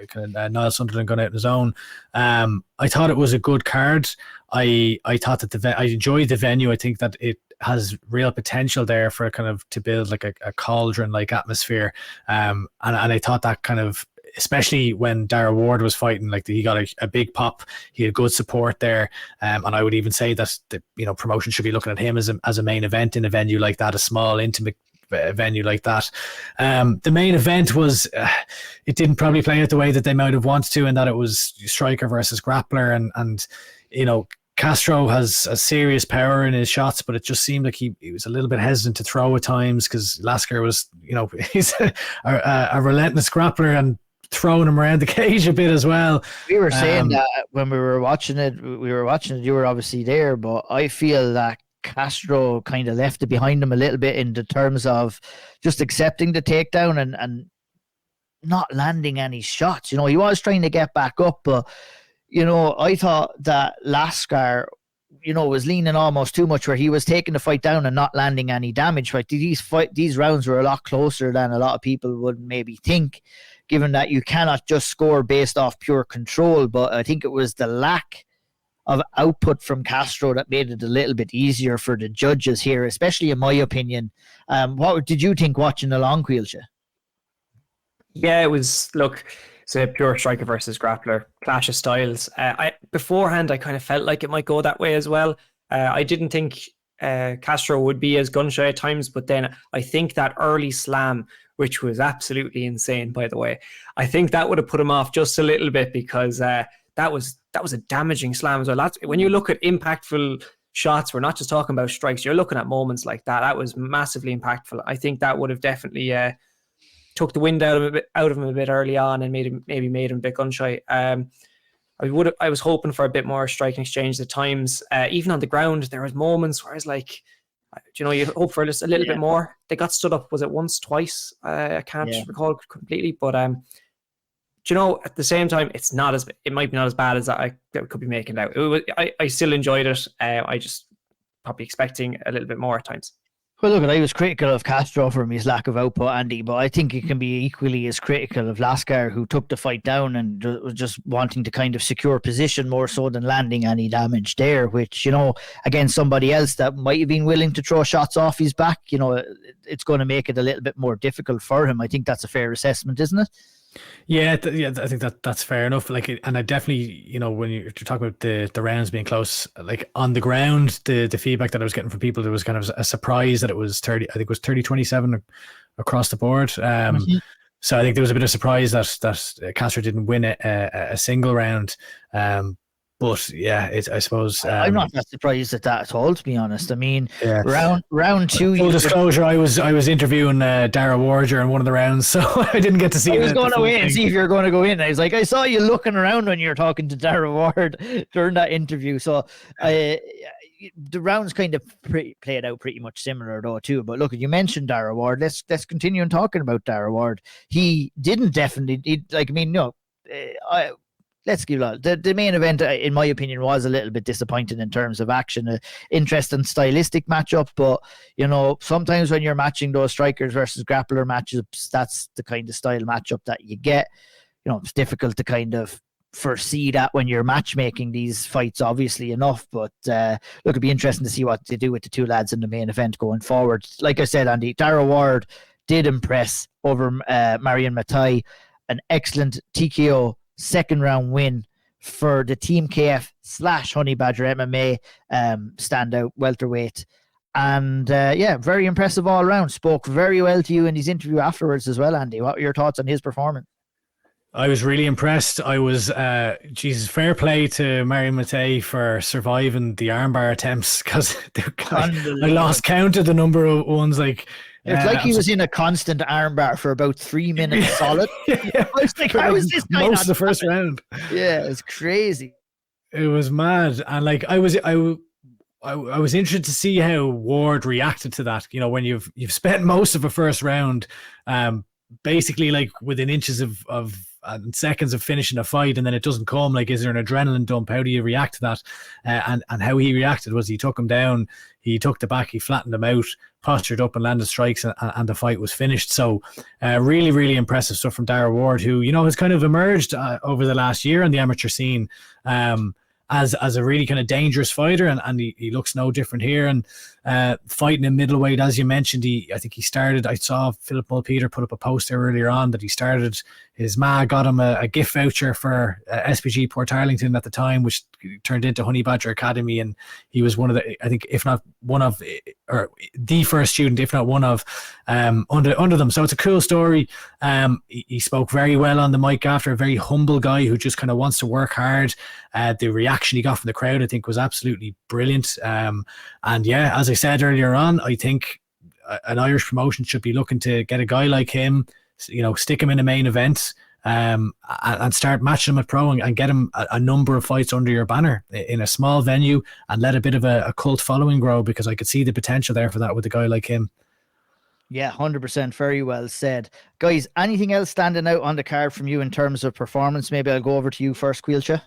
kind of Niall Sunderland gone out on his own. I thought it was a good card. I thought that I enjoyed the venue. I think that it has real potential there for kind of to build like a cauldron like atmosphere. And I thought that kind of, especially when Darrell Ward was fighting, like he got a big pop. He had good support there, and I would even say that the promotion should be looking at him as a main event in a venue like that, a small intimate venue like that. The main event was it didn't probably play out the way that they might have wanted to, in that it was striker versus grappler, and Castro has a serious power in his shots, but it just seemed like he was a little bit hesitant to throw at times, because Lasker was, he's a relentless grappler and throwing him around the cage a bit as well. We were saying that when we were watching it. You were obviously there, but I feel that Castro kind of left it behind him a little bit in the terms of just accepting the takedown and not landing any shots. He was trying to get back up, but I thought that Lascar, was leaning almost too much, where he was taking the fight down and not landing any damage. Right, these rounds were a lot closer than a lot of people would maybe think, given that you cannot just score based off pure control. But I think it was the lack of output from Castro that made it a little bit easier for the judges here, especially in my opinion. What did you think watching along, Caoilte? Yeah, it was, look, it's a pure striker versus grappler, clash of styles. Beforehand, I kind of felt like it might go that way as well. I didn't think Castro would be as gun shy at times, but then I think that early slam, which was absolutely insane, by the way, I think that would have put him off just a little bit, because that was a damaging slam as well. When you look at impactful shots, we're not just talking about strikes, you're looking at moments like that. That was massively impactful. I think that would have definitely took the wind out of him a bit early on, and made him a bit gun shy. I was hoping for a bit more striking exchange at times. Even on the ground, there was moments where I was like, you hope for just a little bit more. They got stood up, was it once, twice? I can't recall completely, but at the same time, it might be not as bad as I could be making it out. I still enjoyed it. I just probably expecting a little bit more at times. Well, look, I was critical of Castro from his lack of output, Andy, but I think you can be equally as critical of Lascar, who took the fight down and was just wanting to kind of secure position more so than landing any damage there, which, against somebody else that might have been willing to throw shots off his back, it's going to make it a little bit more difficult for him. I think that's a fair assessment, isn't it? Yeah, I think that's fair enough. Like, and I definitely, when you're talking about the rounds being close, like on the ground, the feedback that I was getting from people, there was kind of a surprise that it was 30. I think it was 30-27 across the board. So I think there was a bit of surprise that Castro didn't win a single round. But yeah, I suppose I'm not that surprised at that at all, to be honest. I mean, round two. Full disclosure, I was interviewing Darrell Ward during one of the rounds, so I didn't get to see. I was going to wait and see if you're going to go in. I was like, I saw you looking around when you were talking to Darrell Ward during that interview. So the rounds kind of played out pretty much similar though too. But look, you mentioned Darrell Ward. Let's continue on talking about Darrell Ward. He didn't definitely. let's give it the main event, in my opinion, was a little bit disappointing in terms of action, interesting stylistic matchup. But sometimes when you're matching those strikers versus grappler matchups, that's the kind of style matchup that you get. It's difficult to kind of foresee that when you're matchmaking these fights, obviously enough. But look, it'll be interesting to see what they do with the two lads in the main event going forward. Like I said, Andy, Darragh Ward did impress over Marion Matai. An excellent TKO second round win for the Team KF / Honey Badger MMA standout welterweight. And very impressive all around. Spoke very well to you in his interview afterwards as well, Andy. What were your thoughts on his performance? I was really impressed. I was, fair play to Marion Matai for surviving the armbar attempts, because I lost count of the number of ones. It's like he was in a constant armbar for about 3 minutes solid. I was like, how is this guy most of the first round? Yeah, it's crazy. It was mad. And I was interested to see how Ward reacted to that. When you've spent most of a first round, basically within inches of seconds of finishing a fight, and then it doesn't come. Is there an adrenaline dump? How do you react to that? And how he reacted was he took him down, he took the back, he flattened him out, postured up and landed strikes, and the fight was finished. So really, really impressive stuff from Darragh Ward, who has kind of emerged over the last year on the amateur scene as a really kind of dangerous fighter, and he looks no different here. And fighting in middleweight, as you mentioned, I saw Philip Mulpeter put up a post there earlier on that he started, his ma got him a gift voucher for SPG Port Arlington at the time, which turned into Honey Badger Academy, and he was one of the, I think, if not one of, or the first student, if not one of, under them. So it's a cool story. He spoke very well on the mic after, a very humble guy who just kind of wants to work hard. The reaction he got from the crowd, I think, was absolutely brilliant. And yeah, as I said earlier on, I think an Irish promotion should be looking to get a guy like him, stick him in a main event, and start matching him at pro, and get him a number of fights under your banner in a small venue, and let a bit of a cult following grow, because I could see the potential there for that with a guy like him. Yeah, 100%. Very well said. Guys, anything else standing out on the card from you in terms of performance? Maybe I'll go over to you first, Caoilte.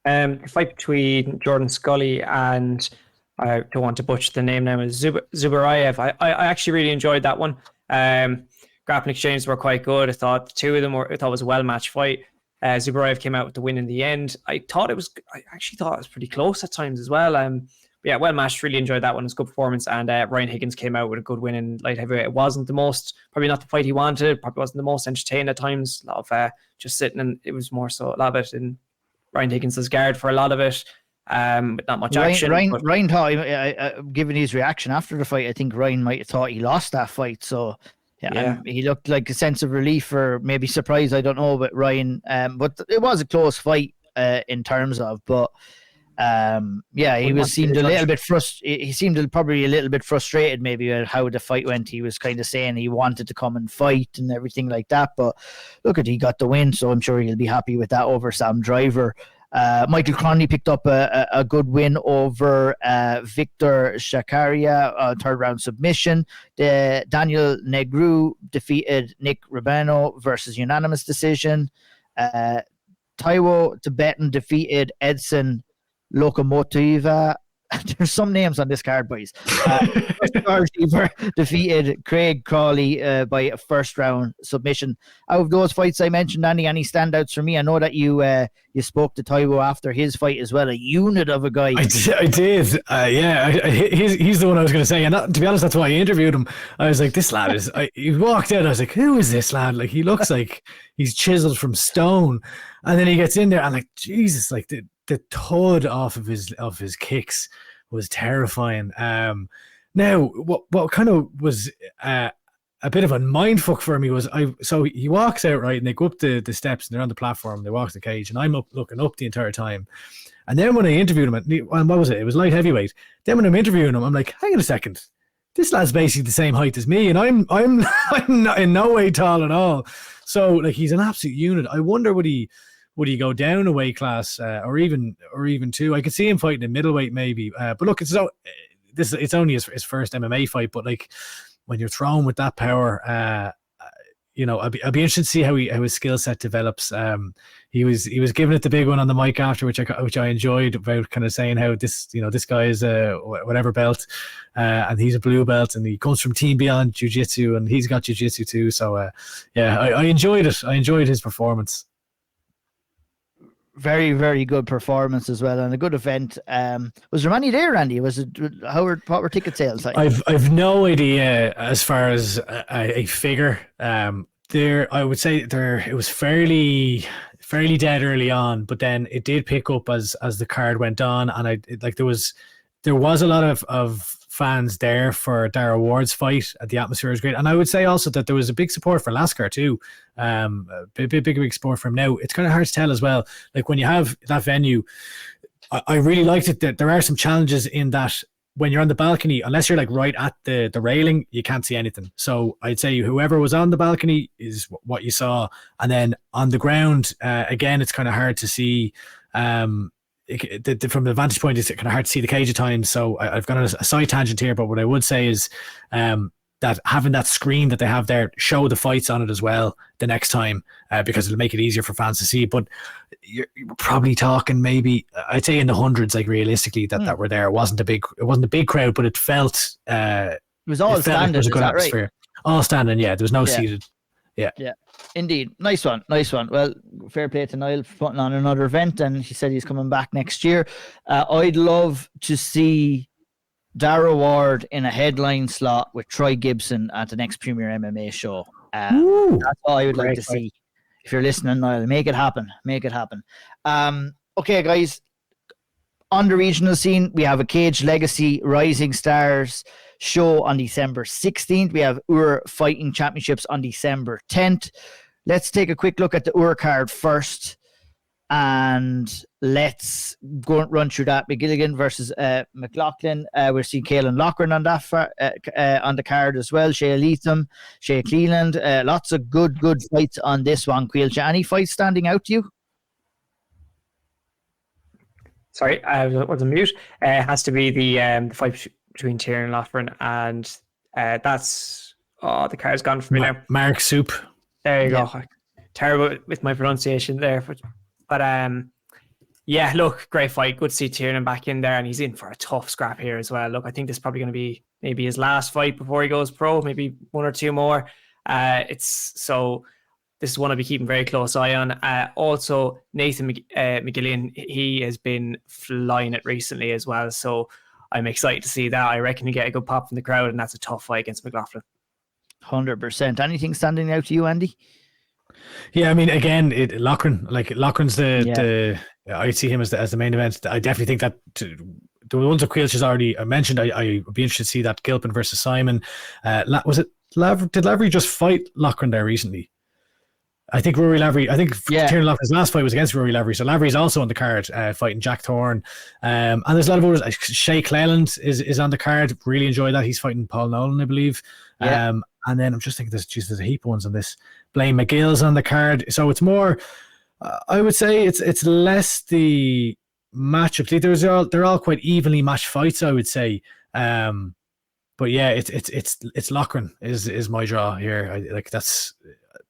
Fight between Jordan Scully and, I don't want to butcher the name now, is Zubarayev. I actually really enjoyed that one. Grappling exchanges were quite good. I thought the two of them it was a well-matched fight. Zubarayev came out with the win in the end. I actually thought it was pretty close at times as well. But yeah, well-matched. Really enjoyed that one. It was a good performance. And Ryan Higgins came out with a good win in light heavyweight. It wasn't probably not the fight he wanted. Probably wasn't the most entertaining at times. A lot of just sitting, and it was more so a lot of it in Ryan Higgins' guard for a lot of it. But not much action. Ryan thought, given his reaction after the fight, I think Ryan might have thought he lost that fight. So yeah. He looked like a sense of relief, or maybe surprise, I don't know, but Ryan. But it was a close fight in terms of. But he seemed a little bit frustrated. He seemed probably a little bit frustrated, maybe, at how the fight went. He was kind of saying he wanted to come and fight and everything like that. But look, he got the win, so I'm sure he'll be happy with that over Sam Driver. Michael Cronley picked up a good win over Victor Shakaria, third round submission. Daniel Negru defeated Nick Rubano versus unanimous decision. Taiwo Tibetan defeated Edson Locomotiva. There's some names on this card, boys. Defeated Craig Crawley by a first round submission. Out of those fights I mentioned, Andy, any standouts for me? I know that you spoke to Taiwo after his fight as well. A unit of a guy. I did. He's the one I was going to say. And to be honest, that's why I interviewed him. I was like, this lad is. He walked out. I was like, who is this lad? Like, he looks like he's chiseled from stone. And then he gets in there, and like, Jesus, like the thud off of his kicks was terrifying. Now, what kind of was a bit of a mindfuck for me was so he walks out, right, and they go up the steps, and they're on the platform, they walk the cage, and I'm looking up the entire time. And then when I interviewed him, what was it? It was light heavyweight. Then when I'm interviewing him, I'm like, hang on a second, this lad's basically the same height as me, and I'm not in no way tall at all. So like, he's an absolute unit. I wonder would he go down a weight class or even two? I could see him fighting in middleweight maybe. But look, it's only his first MMA fight. But like, when you're thrown with that power, I'd be interested to see how his skill set develops. He was giving it the big one on the mic after, which I enjoyed, about kind of saying how this guy is a whatever belt, and he's a blue belt, and he comes from Team Beyond Jiu-Jitsu, and he's got Jiu-Jitsu too. So I enjoyed it. I enjoyed his performance. Very, very good performance as well, and a good event. Was there many there, Randy? Was it what were ticket sales like? I've no idea as far as a figure. I would say it was fairly dead early on, but then it did pick up as the card went on, and there was a lot of fans there for Dara Ward's fight. The atmosphere was great, and I would say also that there was a big support for Laskar too. Big support from now. It's kind of hard to tell as well. Like when you have that venue, I really liked it that there are some challenges in that when you're on the balcony, unless you're like right at the railing, you can't see anything. So I'd say whoever was on the balcony is what you saw, and then on the ground, again, it's kind of hard to see. From the vantage point, it's kind of hard to see the cage at times. So I've gone on a side tangent here, but what I would say is that having that screen that they have there, show the fights on it as well the next time, because it'll make it easier for fans to see. But you're probably talking maybe, I'd say in the hundreds, like realistically, that were there. It wasn't a big crowd, but it felt it was all standing. It was a good atmosphere. Right? All standing, yeah. There was no seated. Yeah. Indeed. Nice one. Well, fair play to Niall for putting on another event, and he said he's coming back next year. I'd love to see Dara Ward in a headline slot with Troy Gibson at the next Premier MMA show. That's all I would like to see. If you're listening, Niall, make it happen. Okay, guys. On the regional scene, we have a Cage Legacy Rising Stars show on December 16th. We have Iúr Fighting Championships on December 10th. Let's take a quick look at the Iúr card first, and let's go run through that. McGilligan versus McLaughlin. We're seeing Caelan Loughran on that on the card as well. Shea Leatham, Shea Cleland. Lots of good fights on this one. Caoilte, any fights standing out to you? Sorry, I was on mute. It has to be the fight between Tiernan Loughran and that's the card's gone for me now. Mark Soup. There you go. Terrible with my pronunciation there, but look, great fight. Good to see Tiernan back in there, and he's in for a tough scrap here as well. Look, I think this is probably going to be maybe his last fight before he goes pro, maybe one or two more. This is one I'll be keeping very close eye on. Also, Nathan McGillian, he has been flying it recently as well. So I'm excited to see that. I reckon he get a good pop from the crowd, and that's a tough fight against McLaughlin. 100%. Anything standing out to you, Andy? Yeah, I mean, again, Loughran's I see him as the main event. I definitely think that the ones that Caoilte's already mentioned, I would be interested to see that Gilpin versus Simon. Was it Lavery? Did Lavery just fight Loughran there recently? I think Rory Lavery. Tiernan Loughran's last fight was against Rory Lavery, so Lavery's also on the card, fighting Jack Thorne. And there's a lot of others. Shea Cleland is on the card. Really enjoy that. He's fighting Paul Nolan, I believe. Yeah. And then I'm just thinking, there's a heap of ones on this. Blaine McGill's on the card, so it's more. I would say it's less the matchups. They're all quite evenly matched fights, I would say. But yeah, it's Loughran is my draw here.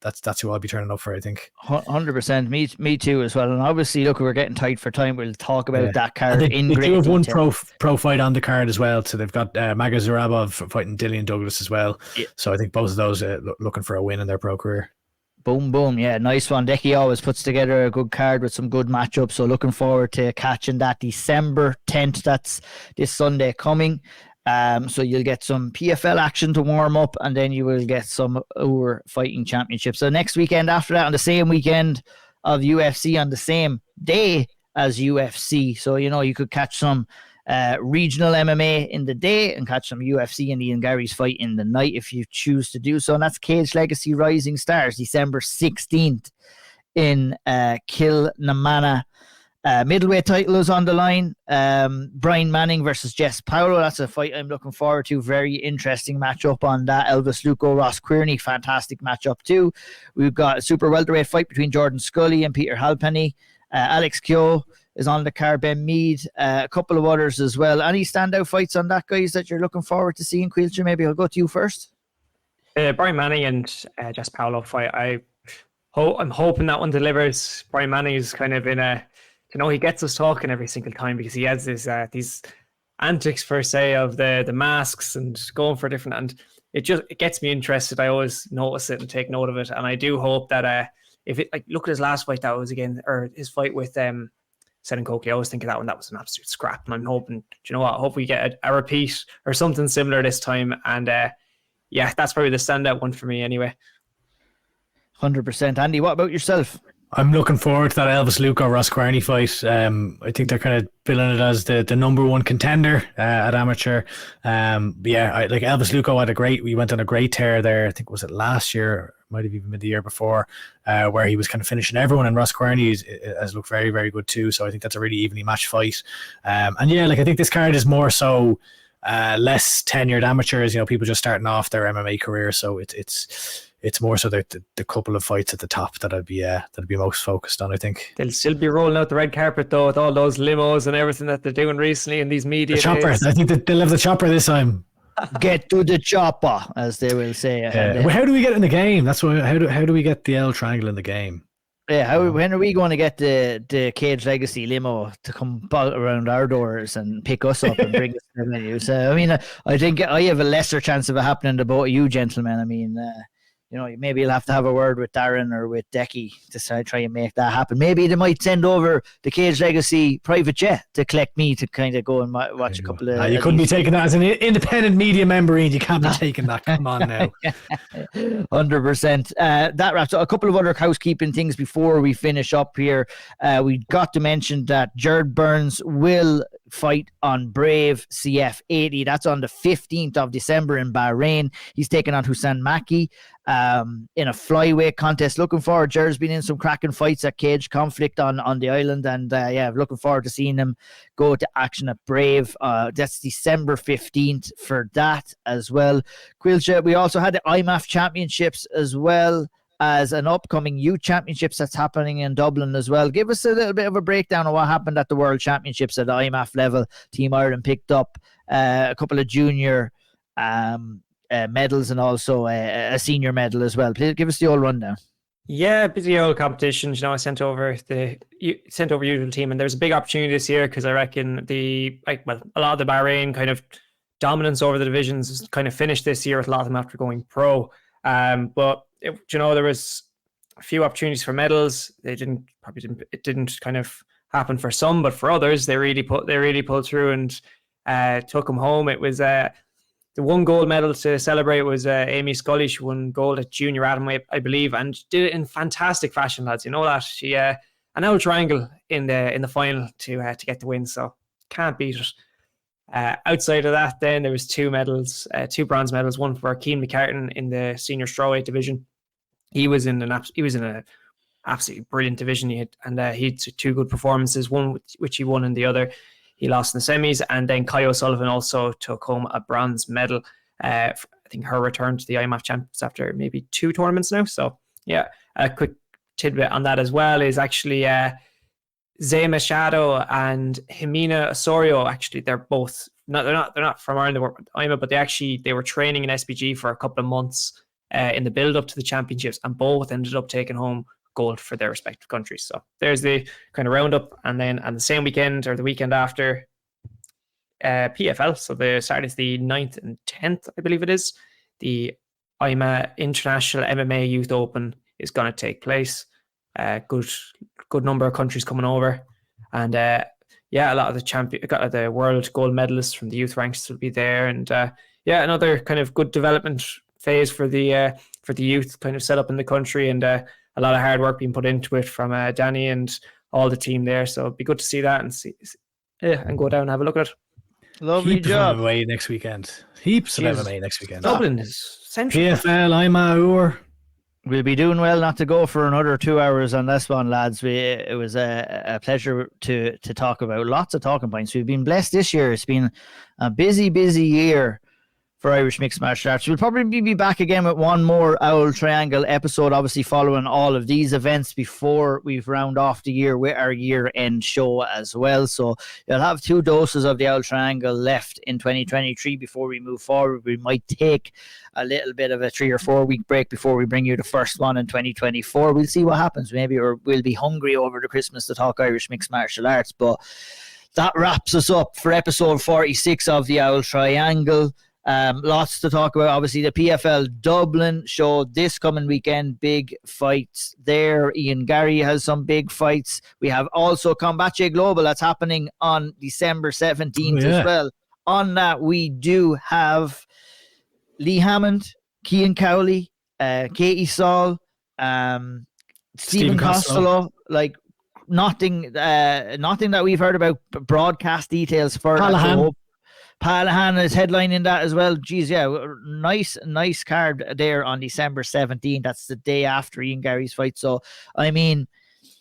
That's who I'll be turning up for, I think. 100%. Me too as well. And obviously, look, we're getting tight for time. We'll talk about that card in great detail. They do have one pro fight on the card as well. So they've got Maga Zarabov fighting Dillian Douglas as well. Yeah. So I think both of those looking for a win in their pro career. Boom. Yeah, nice one. Decky always puts together a good card with some good matchups. So looking forward to catching that December 10th. That's this Sunday coming. So you'll get some PFL action to warm up, and then you will get some Iúr Fighting Championships. So next weekend after that, on the same weekend of UFC, on the same day as UFC. So, you could catch some regional MMA in the day and catch some UFC and Ian Garry's fight in the night if you choose to do so. And that's Cage Legacy Rising Stars, December 16th in Kilnamanagh. Middleweight title is on the line. Brian Manning versus Jess Paulo. That's a fight I'm looking forward to. Very interesting matchup on that. Elvis Luco, Ross Queerney. Fantastic matchup too. We've got a super welterweight fight between Jordan Scully and Peter Halpenny. Alex Keogh is on the card. Ben Mead. A couple of others as well. Any standout fights on that, guys, that you're looking forward to seeing? Caoilte, maybe I'll go to you first. Brian Manning and Jess Paolo fight. I'm hoping that one delivers. Brian Manning is kind of in a, he gets us talking every single time because he has this these antics per se of the masks and going for different, and it gets me interested. I always notice it and take note of it, and I do hope that if it, like, look at his last fight, that was again, or his fight with Senan Coakley, I always think of that one. That was an absolute scrap, and I'm hoping, hope we get a repeat or something similar this time. And that's probably the standout one for me anyway. 100%. Andy, what about yourself? I'm looking forward to that Elvis Luque Ross Kearney fight. I think they're kind of billing it as the number one contender at amateur. Like Elvis Luque we went on a great tear there. I think, was it last year? Might have even been the year before, where he was kind of finishing everyone, and Ross Kearney has looked very, very good too. So I think that's a really evenly matched fight. I think this card is more so less tenured amateurs, people just starting off their MMA career. So it's more so the couple of fights at the top that I'd be most focused on, I think. They'll still be rolling out the red carpet though, with all those limos and everything that they're doing recently in these media days. Chopper. I think that they'll have the chopper this time. Get to the chopper, as they will say. How do we get in the game? That's why. How do we get the Auld Triangle in the game? Yeah, when are we going to get the Cage Legacy limo to come around our doors and pick us up and bring us to the venue? So, I mean, I think I have a lesser chance of it happening to both of you gentlemen. I mean, maybe you'll have to have a word with Darren or with Decky to try and make that happen. Maybe they might send over the Cage Legacy private jet to collect me to kind of go and watch a couple of... you couldn't be taking that as an independent media member, Ian. You can't be taking that. Come on now. 100%. That wraps up. A couple of other housekeeping things before we finish up here. We got to mention that Jared Burns will fight on Brave CF 80. That's on the 15th of December in Bahrain. He's taking on Hussein Maki in a flyweight contest. Looking forward. Jared's been in some cracking fights at Cage Conflict on the island, and looking forward to seeing him go to action at Brave. That's December 15th for that as well. Caoilte, we also had the IMAF Championships as well as an upcoming youth championships that's happening in Dublin as well. Give us a little bit of a breakdown of what happened at the World Championships at the IMAF level. Team Ireland picked up a couple of junior medals and also a senior medal as well. Please give us the old rundown. Yeah, busy old competitions. I sent over usual team, and there's a big opportunity this year because I reckon a lot of the Bahrain kind of dominance over the divisions is kind of finished this year with a lot of them after going pro. But there was a few opportunities for medals. It didn't kind of happen for some, but for others, they really pulled through and took them home. It was the one gold medal to celebrate was Amy Scully. She won gold at junior atomweight, I believe, and did it in fantastic fashion, lads. You know that she an Auld Triangle in the final to get the win, so can't beat it. Outside of that, then there was two bronze medals. One for Keane McCartan in the senior strawweight division. He was in an absolutely brilliant division. He had two good performances. One which he won, and the other he lost in the semis. And then Kai O'Sullivan also took home a bronze medal. I think her return to the IMAF champions after maybe 2 tournaments now. So yeah, a quick tidbit on that as well is actually Zay Machado and Jimena Osorio. Actually, they're not from Ireland, but they were training in SBG for a couple of months in the build up to the championships, and both ended up taking home gold for their respective countries. So there's the kind of roundup, and then on the same weekend or the weekend after, PFL. So the start is the 9th and 10th, I believe it is. The IMA International MMA Youth Open is going to take place. Good number of countries coming over, and a lot of the world gold medalists from the youth ranks will be there, and another kind of good development phase for the youth kind of set up in the country, and a lot of hard work being put into it from Danny and all the team there. So it'd be good to see that and go down and have a look at it. Lovely Heaps job. of MMA next weekend. Heaps of MMA next weekend. Dublin is central. PFL, IMA, Iúr. We'll be doing well not to go for another 2 hours on this one, lads. It was a pleasure to talk about lots of talking points. We've been blessed this year. It's been a busy year for Irish Mixed Martial Arts. We'll probably be back again with one more Auld Triangle episode, obviously following all of these events before we round off the year with our year-end show as well. So you'll have 2 doses of the Auld Triangle left in 2023 before we move forward. We might take a little bit of a 3 or 4 week break before we bring you the first one in 2024. We'll see what happens. Maybe we'll be hungry over the Christmas to talk Irish Mixed Martial Arts. But that wraps us up for episode 46 of the Auld Triangle. Lots to talk about. Obviously, the PFL Dublin show this coming weekend. Big fights there. Ian Garry has some big fights. We have also Combatche Global that's happening on December 17th as well. On that, we do have Lee Hammond, Cian Cowley, Katie Saul, Stephen Costello. Like nothing that we've heard about broadcast details for that. Palahan is headlining that as well. Geez, yeah, nice card there on December 17th. That's the day after Ian Garry's fight. So, I mean,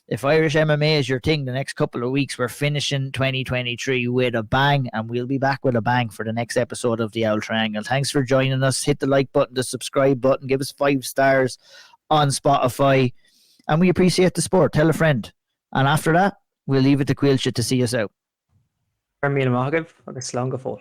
if Irish MMA is your thing the next couple of weeks, we're finishing 2023 with a bang, and we'll be back with a bang for the next episode of the Auld Triangle. Thanks for joining us. Hit the like button, the subscribe button, give us 5 stars on Spotify, and we appreciate the support. Tell a friend. And after that, we'll leave it to Caoilte to see us out. Míle maith agaibh agus slán go fóill.